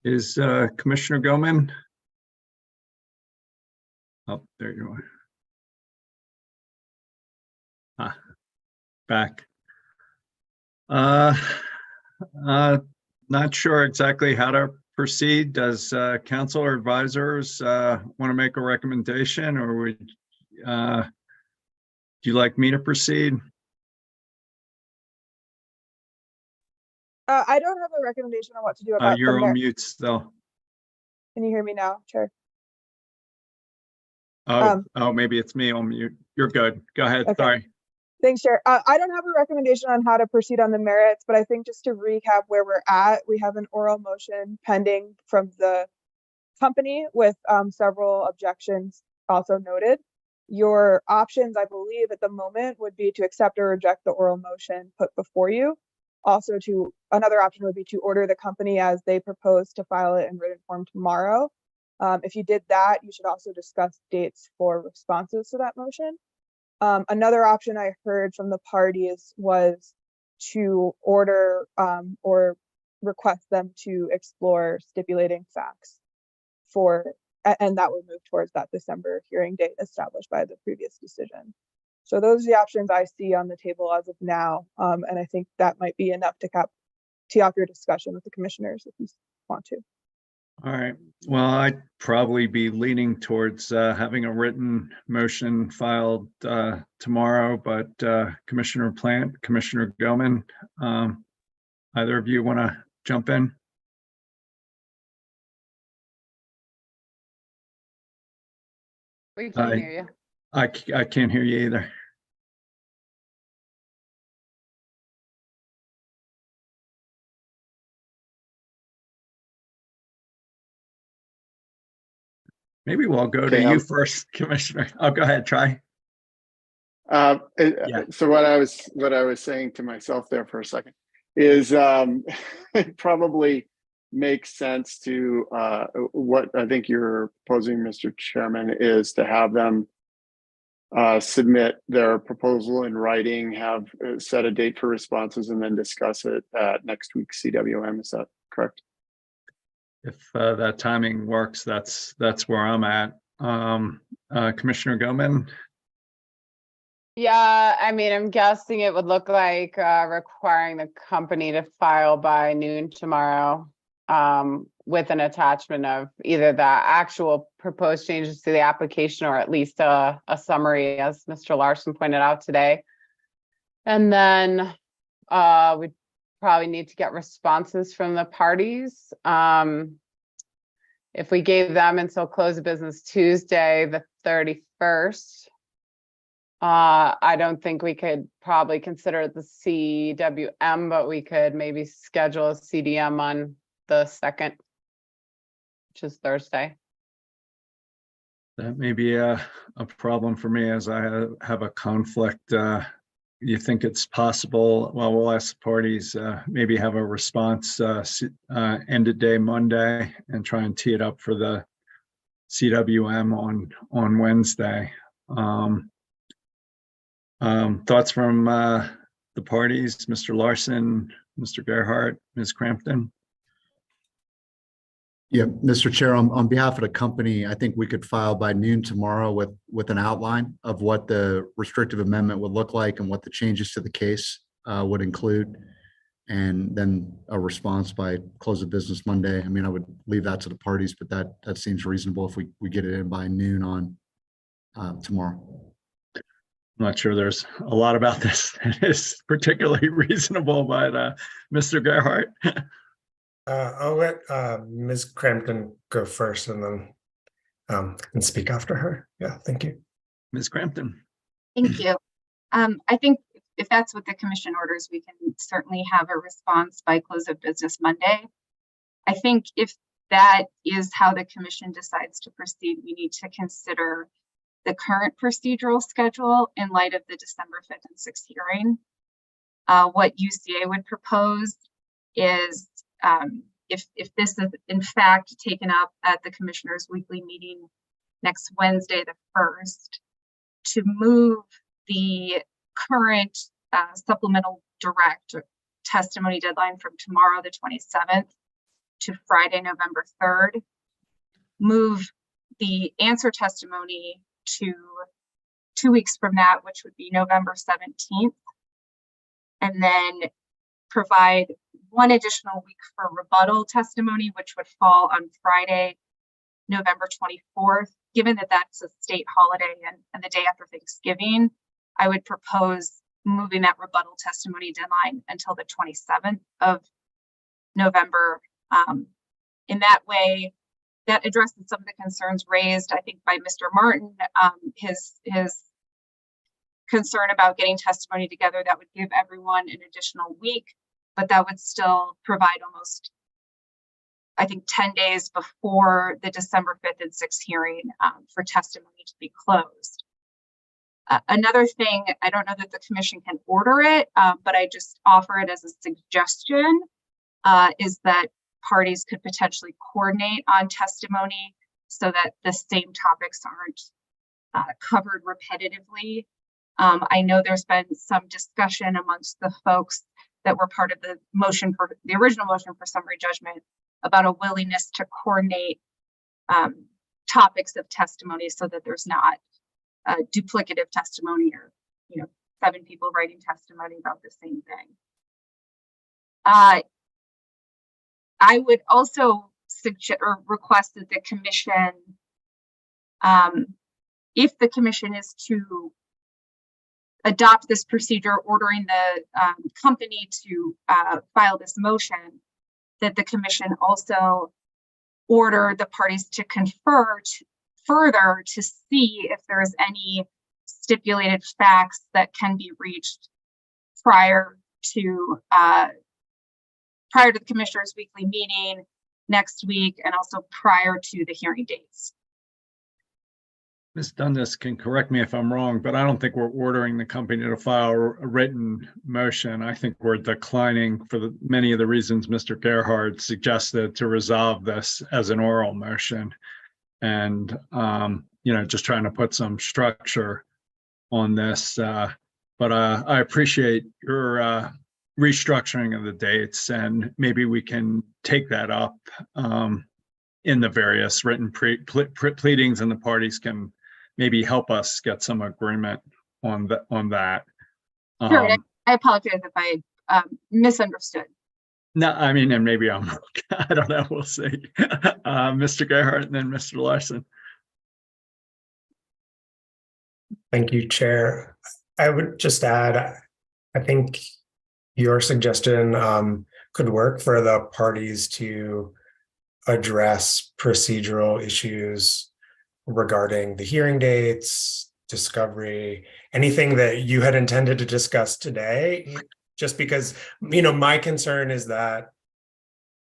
Is Commissioner Goman? Oh, there you are. Back. Not sure exactly how to proceed. Does council or advisors want to make a recommendation, or would do you like me to proceed? I don't have a recommendation on what to do about You're the on mute still. Can you hear me now, Chair? Oh, maybe it's me on mute. You're good. Go ahead. Okay. Sorry. Thanks, Chair. I don't have a recommendation on how to proceed on the merits, but I think just to recap where we're at, we have an oral motion pending from the company with several objections also noted. Your options, I believe, at the moment would be to accept or reject the oral motion put before you. Also, another option would be to order the company as they propose to file it in written form tomorrow. If you did that, you should also discuss dates for responses to that motion. Another option I heard from the parties was to order or request them to explore stipulating facts and that would move towards that December hearing date established by the previous decision. So those are the options I see on the table as of now. And I think that might be enough to tee off your discussion with the commissioners if you want to. All right. Well, I'd probably be leaning towards having a written motion filed tomorrow, but Commissioner Plant, Commissioner Goman, either of you want to jump in? We can't hear you. I can't hear you either. Maybe we'll go to you first, Commissioner. Oh, go ahead, try. So what I was saying to myself there for a second is it probably makes sense to what I think you're proposing, Mr. Chairman, is to have them submit their proposal in writing, have set a date for responses, and then discuss it at next week's CWM. Is that correct? If that timing works, that's where I'm at. Commissioner Goman. Yeah, I mean, I'm guessing it would look like requiring the company to file by noon tomorrow with an attachment of either the actual proposed changes to the application or at least a summary, as Mr. Larson pointed out today. And then we probably need to get responses from the parties. If we gave them until close of business Tuesday, the 31st, I don't think we could probably consider it the CWM, but we could maybe schedule a CDM on the 2nd, which is Thursday. That may be a problem for me, as I have a conflict. You think it's possible? Well, we'll ask the parties, maybe have a response end of day Monday and try and tee it up for the CWM on Wednesday. Thoughts from the parties, Mr. Larson, Mr. Gerhart, Ms. Crampton? Yeah, Mr. Chair, on behalf of the company, I think we could file by noon tomorrow with an outline of what the restrictive amendment would look like and what the changes to the case would include, and then a response by close of business Monday. I mean, I would leave that to the parties, but that seems reasonable if we get it in by noon on tomorrow. I'm not sure there's a lot about this that is particularly reasonable, but Mr. Gerhart. I'll let Ms. Crampton go first and then and speak after her. Yeah, thank you. Ms. Crampton. Thank you. I think if that's what the commission orders, we can certainly have a response by close of business Monday. I think if that is how the commission decides to proceed, we need to consider the current procedural schedule in light of the December 5th and 6th hearing. What UCA would propose is if this is in fact taken up at the commissioners' weekly meeting next Wednesday, the 1st, to move the current supplemental direct testimony deadline from tomorrow, the 27th, to Friday, November 3rd, move the answer testimony to 2 weeks from that, which would be November 17th, and then provide 1 additional week for rebuttal testimony, which would fall on Friday, November 24th. Given that that's a state holiday and the day after Thanksgiving, I would propose moving that rebuttal testimony deadline until the 27th of November. In that way, that addresses some of the concerns raised, I think, by Mr. Martin, his concern about getting testimony together. That would give everyone an additional week, but that would still provide almost, I think, 10 days before the December 5th and 6th hearing for testimony to be closed. Another thing, I don't know that the commission can order it, but I just offer it as a suggestion, is that parties could potentially coordinate on testimony so that the same topics aren't covered repetitively. I know there's been some discussion amongst the folks that were part of the motion for the original motion for summary judgment about a willingness to coordinate topics of testimony so that there's not duplicative testimony or 7 people writing testimony about the same thing. I would also suggest or request that the commission, if the commission is to adopt this procedure, ordering the company to file this motion, that the commission also order the parties to confer further to see if there's any stipulated facts that can be reached prior to the commissioners' weekly meeting next week, and also prior to the hearing dates. Ms. Dundas can correct me if I'm wrong, but I don't think we're ordering the company to file a written motion. I think we're declining for many of the reasons Mr. Gerhardt suggested to resolve this as an oral motion. And, just trying to put some structure on this. But I appreciate your restructuring of the dates, and maybe we can take that up in the various written pleadings, and the parties can maybe help us get some agreement on that. Sure, I apologize if I misunderstood. No, I mean, and maybe I'm wrong. I don't know. We'll see. Mr. Gerhardt and then Mr. Larson. Thank you, Chair. I would just add, I think your suggestion could work for the parties to address procedural issues regarding the hearing dates, discovery, anything that you had intended to discuss today, just because, my concern is that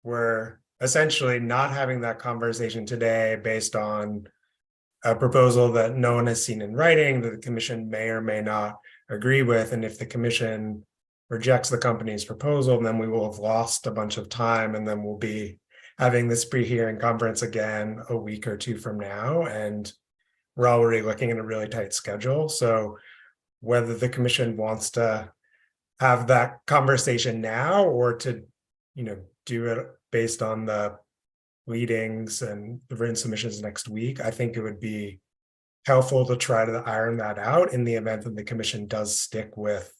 we're essentially not having that conversation today based on a proposal that no one has seen in writing that the commission may or may not agree with. And if the commission rejects the company's proposal, then we will have lost a bunch of time, and then we'll be having this pre-hearing conference again a week or two from now. And we're already looking at a really tight schedule. So whether the commission wants to have that conversation now or to, do it based on the readings and the written submissions next week, I think it would be helpful to try to iron that out in the event that the commission does stick with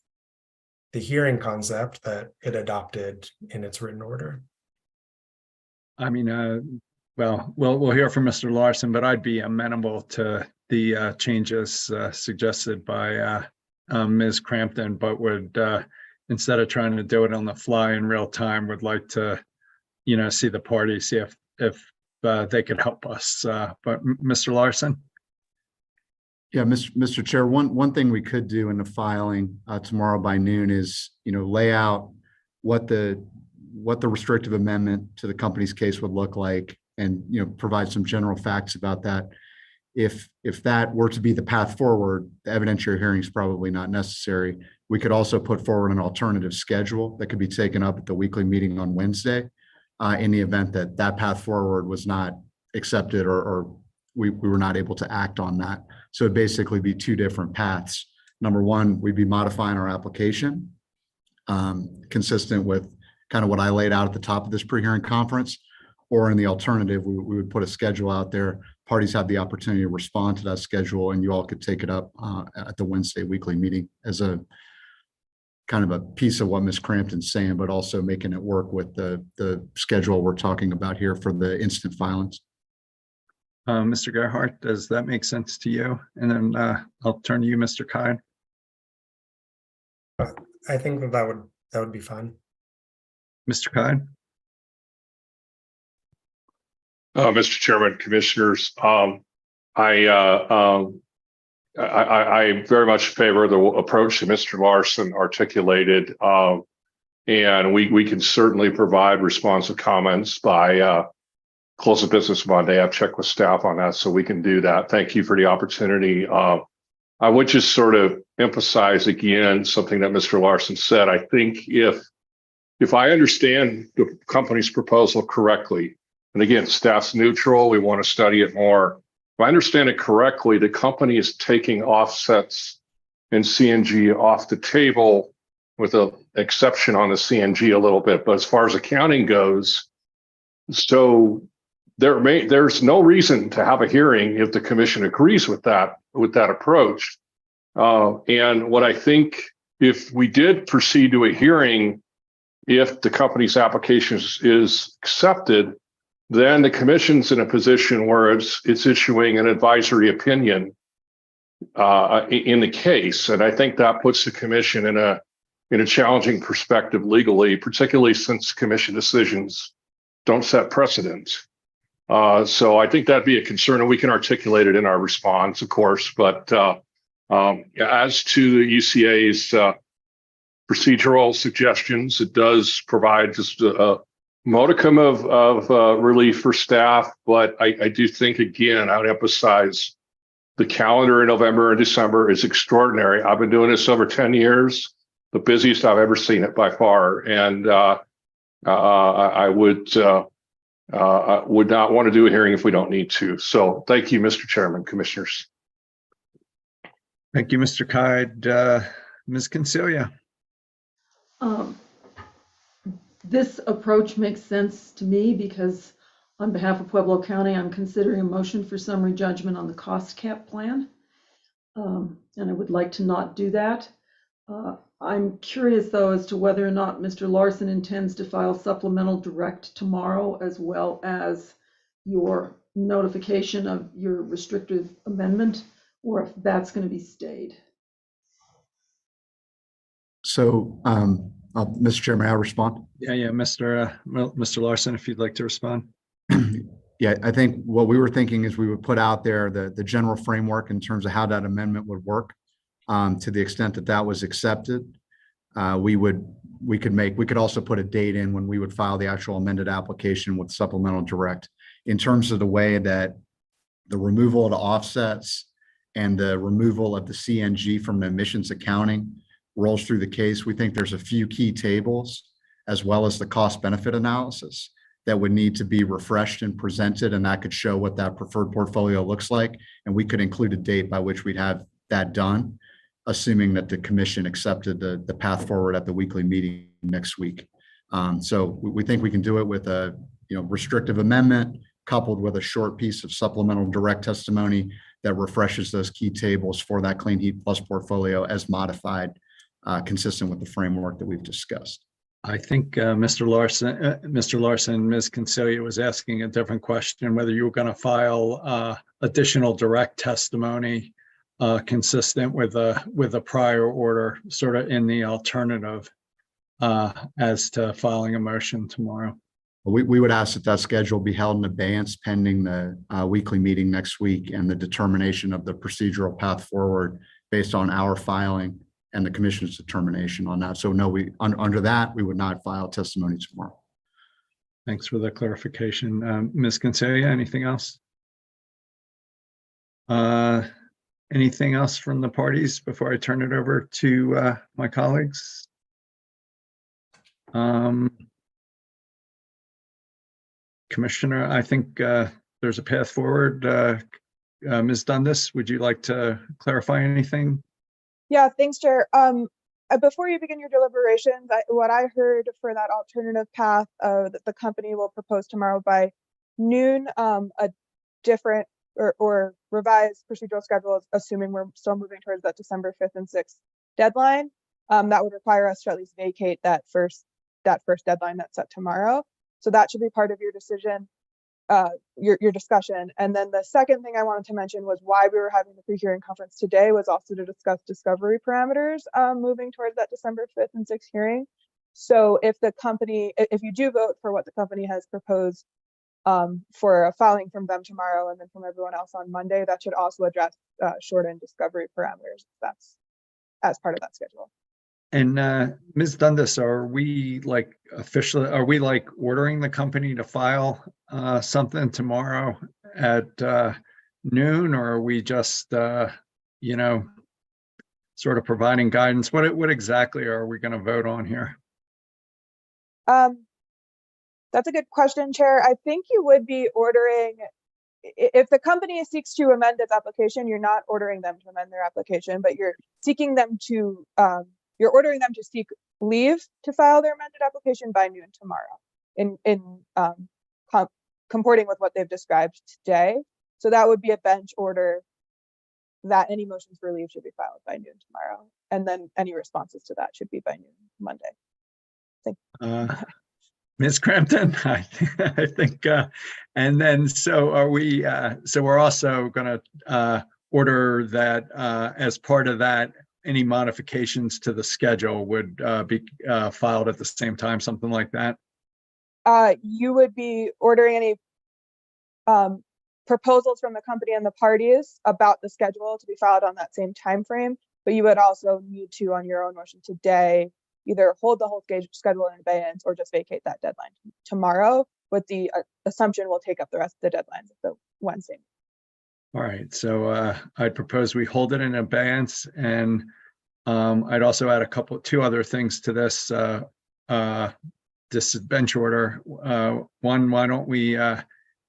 the hearing concept that it adopted in its written order. I mean, well, we'll hear from Mr. Larson, but I'd be amenable to the changes suggested by Ms. Crampton, but would, instead of trying to do it on the fly in real time, would like to, see the party, see if they could help us. But Mr. Larson? Yeah, Mr. Chair, one thing we could do in the filing tomorrow by noon is, lay out what the restrictive amendment to the company's case would look like, and, provide some general facts about that. If that were to be the path forward, the evidentiary hearing is probably not necessary. We could also put forward an alternative schedule that could be taken up at the weekly meeting on Wednesday in the event that path forward was not accepted or we were not able to act on that. So it'd basically be two different paths. Number one, we'd be modifying our application consistent with kind of what I laid out at the top of this pre-hearing conference, or in the alternative, we would put a schedule out there. Parties have the opportunity to respond to that schedule, and you all could take it up at the Wednesday weekly meeting as a kind of a piece of what Ms. Crampton's saying, but also making it work with the schedule we're talking about here for the instant filings. Mr. Gerhardt, does that make sense to you? And then I'll turn to you, Mr. Kine. I think that would be fine. Mr. Kine? Mr. Chairman, Commissioners, I very much favor the approach that Mr. Larson articulated, and we can certainly provide responsive comments by close of business Monday. I've checked with staff on that, so we can do that. Thank you for the opportunity. I would just sort of emphasize again something that Mr. Larson said. I think if I understand the company's proposal correctly, and again, staff's neutral, we want to study it more. If I understand it correctly, the company is taking offsets and CNG off the table, with an exception on the CNG a little bit. But as far as accounting goes, so there's no reason to have a hearing if the commission agrees with that approach. And what I think, if we did proceed to a hearing, if the company's application is accepted, then the commission's in a position where it's issuing an advisory opinion in the case. And I think that puts the commission in a challenging perspective legally, particularly since commission decisions don't set precedents. So I think that'd be a concern, and we can articulate it in our response, of course. But As to the UCA's procedural suggestions, it does provide just a modicum of relief for staff, but I do think, again, I would emphasize the calendar in November and December is extraordinary. I've been doing this over 10 years, the busiest I've ever seen it by far. And I would not want to do a hearing if we don't need to. So thank you, Mr. Chairman, Commissioners. Thank you, Mr. Kide. Ms. Consilia. This approach makes sense to me because on behalf of Pueblo County, I'm considering a motion for summary judgment on the cost cap plan. And I would like to not do that. I'm curious, though, as to whether or not Mr. Larson intends to file supplemental direct tomorrow, as well as your notification of your restrictive amendment, or if that's going to be stayed. So, Mr. Chair, may I respond? Yeah, Mr. Larson, if you'd like to respond. Yeah, I think what we were thinking is we would put out there the general framework in terms of how that amendment would work. To the extent that that was accepted, we could also put a date in when we would file the actual amended application with supplemental direct. In terms of the way that the removal of the offsets and the removal of the CNG from the emissions accounting rolls through the case, we think there's a few key tables as well as the cost benefit analysis that would need to be refreshed and presented, and that could show what that preferred portfolio looks like. And we could include a date by which we'd have that done, assuming that the commission accepted the path forward at the weekly meeting next week. So we think we can do it with a restrictive amendment coupled with a short piece of supplemental direct testimony that refreshes those key tables for that Clean Heat Plus portfolio as modified, consistent with the framework that we've discussed. I think Mr. Larson, Ms. Consilia was asking a different question, whether you were going to file additional direct testimony consistent with a prior order, sort of in the alternative as to filing a motion tomorrow. We would ask that schedule be held in abeyance pending the weekly meeting next week and the determination of the procedural path forward based on our filing and the commission's determination on that. So no, under that, we would not file testimony tomorrow. Thanks for the clarification. Ms. Consilia, anything else? Anything else from the parties before I turn it over to my colleagues? Commissioner, I think there's a path forward. Ms. Dundas, would you like to clarify anything? Yeah, thanks, Chair. Before you begin your deliberations, what I heard for that alternative path that the company will propose tomorrow by noon, a different or revised procedural schedule, assuming we're still moving towards that December 5th and 6th deadline, that would require us to at least vacate that first deadline that's set tomorrow. So that should be part of your decision, your discussion. And then the second thing I wanted to mention was why we were having the pre-hearing conference today was also to discuss discovery parameters moving towards that December 5th and 6th hearing. So if you do vote for what the company has proposed for a filing from them tomorrow and then from everyone else on Monday, that should also address shortened discovery parameters. That's as part of that schedule. And Ms. Dundas, are we ordering the company to file something tomorrow at noon, or are we just sort of providing guidance? What exactly are we going to vote on here? That's a good question, Chair. I think you would be ordering, if the company seeks to amend its application, you're not ordering them to amend their application, but you're seeking them to you're ordering them to seek leave to file their amended application by noon tomorrow in comporting with what they've described today. So that would be a bench order that any motions for leave should be filed by noon tomorrow. And then any responses to that should be by noon Monday. Ms. Crampton, I think, and then so are we, so we're also going to order that as part of that, any modifications to the schedule would be filed at the same time, something like that? You would be ordering any proposals from the company and the parties about the schedule to be filed on that same time frame. But you would also need to, on your own motion today, either hold the whole schedule in abeyance or just vacate that deadline tomorrow, with the assumption we'll take up the rest of the deadlines of the Wednesday. All right, so I'd propose we hold it in abeyance, and I'd also add two other things to this bench order. One, why don't we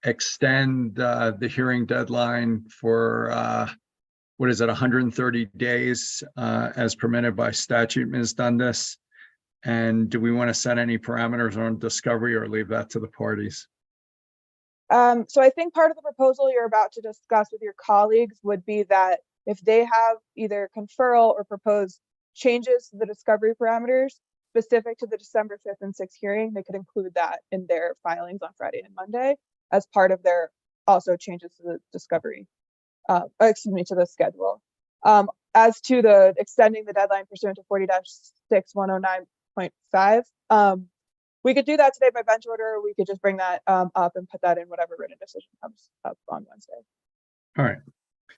extend the hearing deadline for 130 days as permitted by statute, Ms. Dundas? And do we want to set any parameters on discovery or leave that to the parties? So I think part of the proposal you're about to discuss with your colleagues would be that if they have either conferral or proposed changes to the discovery parameters specific to the December 5th and 6th hearing, they could include that in their filings on Friday and Monday as part of their also changes to the discovery, to the schedule. As to the extending the deadline pursuant to 40-6109.5, we could do that today by bench order, or we could just bring that up and put that in whatever written decision comes up on Wednesday. All right,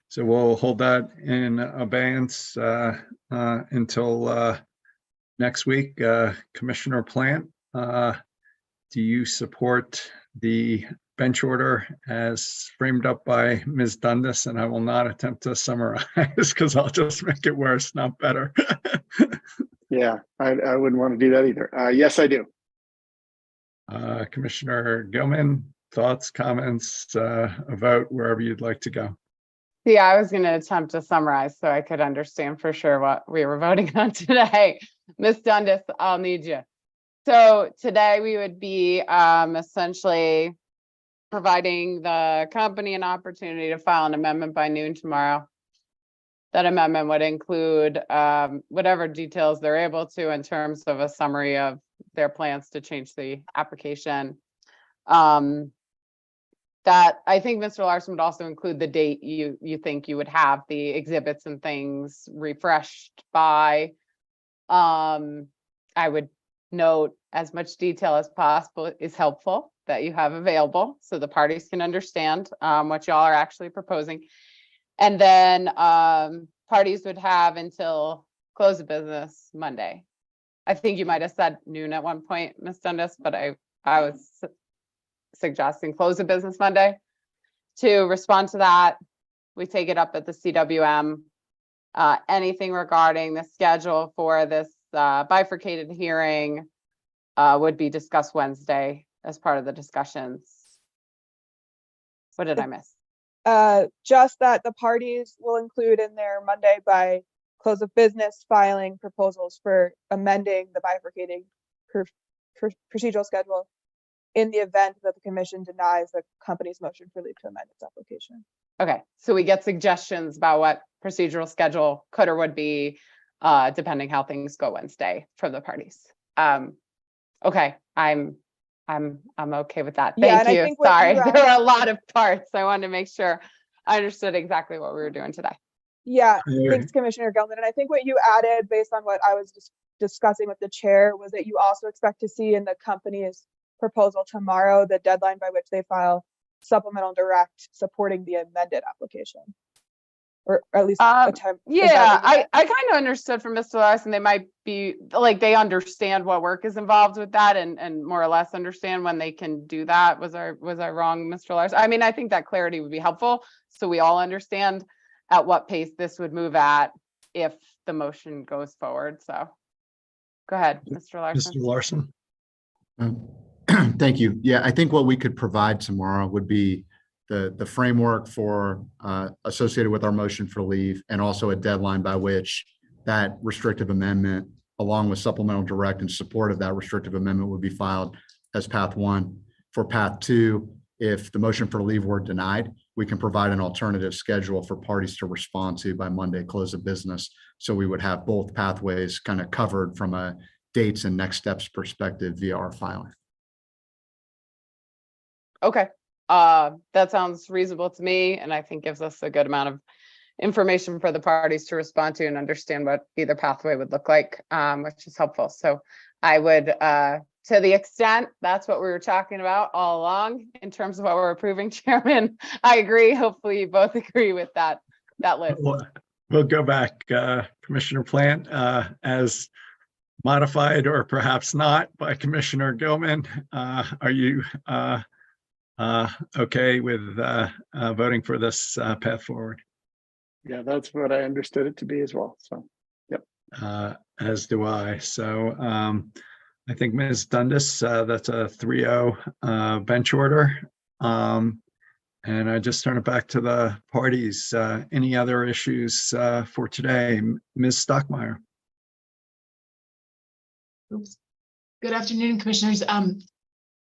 so we'll hold that in abeyance until next week. Commissioner Plant, do you support the bench order as framed up by Ms. Dundas? And I will not attempt to summarize because I'll just make it worse, not better. Yeah, I wouldn't want to do that either. Yes, I do. Commissioner Gilman, thoughts, comments, a vote, wherever you'd like to go. Yeah, I was going to attempt to summarize so I could understand for sure what we were voting on today. Ms. Dundas, I'll need you. So today we would be essentially providing the company an opportunity to file an amendment by noon tomorrow. That amendment would include whatever details they're able to in terms of a summary of their plans to change the application. That I think Mr. Larson would also include the date you think you would have the exhibits and things refreshed by. I would note as much detail as possible is helpful that you have available so the parties can understand what y'all are actually proposing. And then parties would have until close of business Monday. I think you might have said noon at one point, Ms. Dundas, but I was suggesting close of business Monday. To respond to that, we take it up at the CWM. Anything regarding the schedule for this bifurcated hearing would be discussed Wednesday as part of the discussions. What did I miss? Just that the parties will include in their Monday by close of business filing proposals for amending the bifurcating procedural schedule in the event that the commission denies the company's motion for leave to amend its application. Okay, so we get suggestions about what procedural schedule could or would be depending how things go Wednesday from the parties. Okay, I'm okay with that. Thank you. Sorry, there were a lot of parts. I wanted to make sure I understood exactly what we were doing today. Yeah, thanks, Commissioner Gelman. And I think what you added based on what I was just discussing with the chair was that you also expect to see in the company's proposal tomorrow the deadline by which they file supplemental direct supporting the amended application, or at least attempt. Yeah, I kind of understood from Mr. Larson they might be like they understand what work is involved with that and more or less understand when they can do that. Was I wrong, Mr. Larson? I mean, I think that clarity would be helpful so we all understand at what pace this would move at if the motion goes forward. So go ahead, Mr. Larson. Mr. Larson. Thank you. Yeah, I think what we could provide tomorrow would be the framework for associated with our motion for leave, and also a deadline by which that restrictive amendment, along with supplemental direct in support of that restrictive amendment, would be filed as path one. For path two, if the motion for leave were denied, we can provide an alternative schedule for parties to respond to by Monday close of business. So we would have both pathways kind of covered from a dates and next steps perspective via our filing. Okay, that sounds reasonable to me, and I think gives us a good amount of information for the parties to respond to and understand what either pathway would look like, which is helpful. So I would to the extent that's what we were talking about all along in terms of what we're approving, Chairman, I agree. Hopefully you both agree with that list. We'll go back, Commissioner Plant, as modified or perhaps not by Commissioner Gilman. Are you okay with voting for this path forward? Yeah, that's what I understood it to be as well. So, yep. As do I. So I think Ms. Dundas, that's a 3-0 bench order. And I just turn it back to the parties. Any other issues for today? Ms. Stockmeyer. Oops. Good afternoon, commissioners.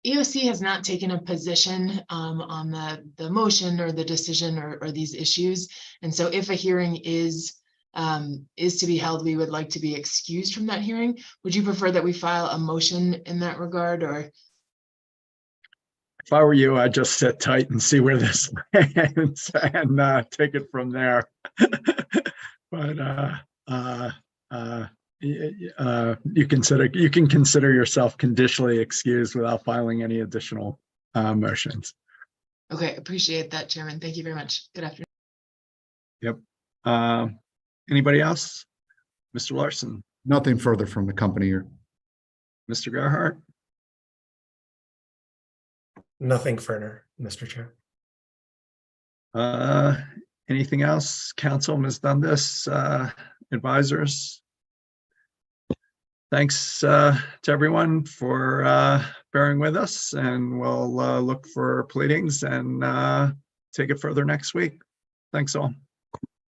EOC has not taken a position on the motion or the decision or these issues. And so if a hearing is to be held, we would like to be excused from that hearing. Would you prefer that we file a motion in that regard, or? If I were you, I'd just sit tight and see where this lands and take it from there. But you can consider yourself conditionally excused without filing any additional motions. Okay, appreciate that, Chairman. Thank you very much. Good afternoon. Yep. Anybody else? Mr. Larson? Nothing further from the company here. Mr. Gerhart? Nothing further, Mr. Chair. Anything else? Council, Ms. Dundas, advisors? Thanks to everyone for bearing with us, and we'll look for pleadings and take it further next week. Thanks all.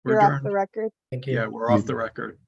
We're You're off adjourned. the record. Thank you. Yeah, we're off the record.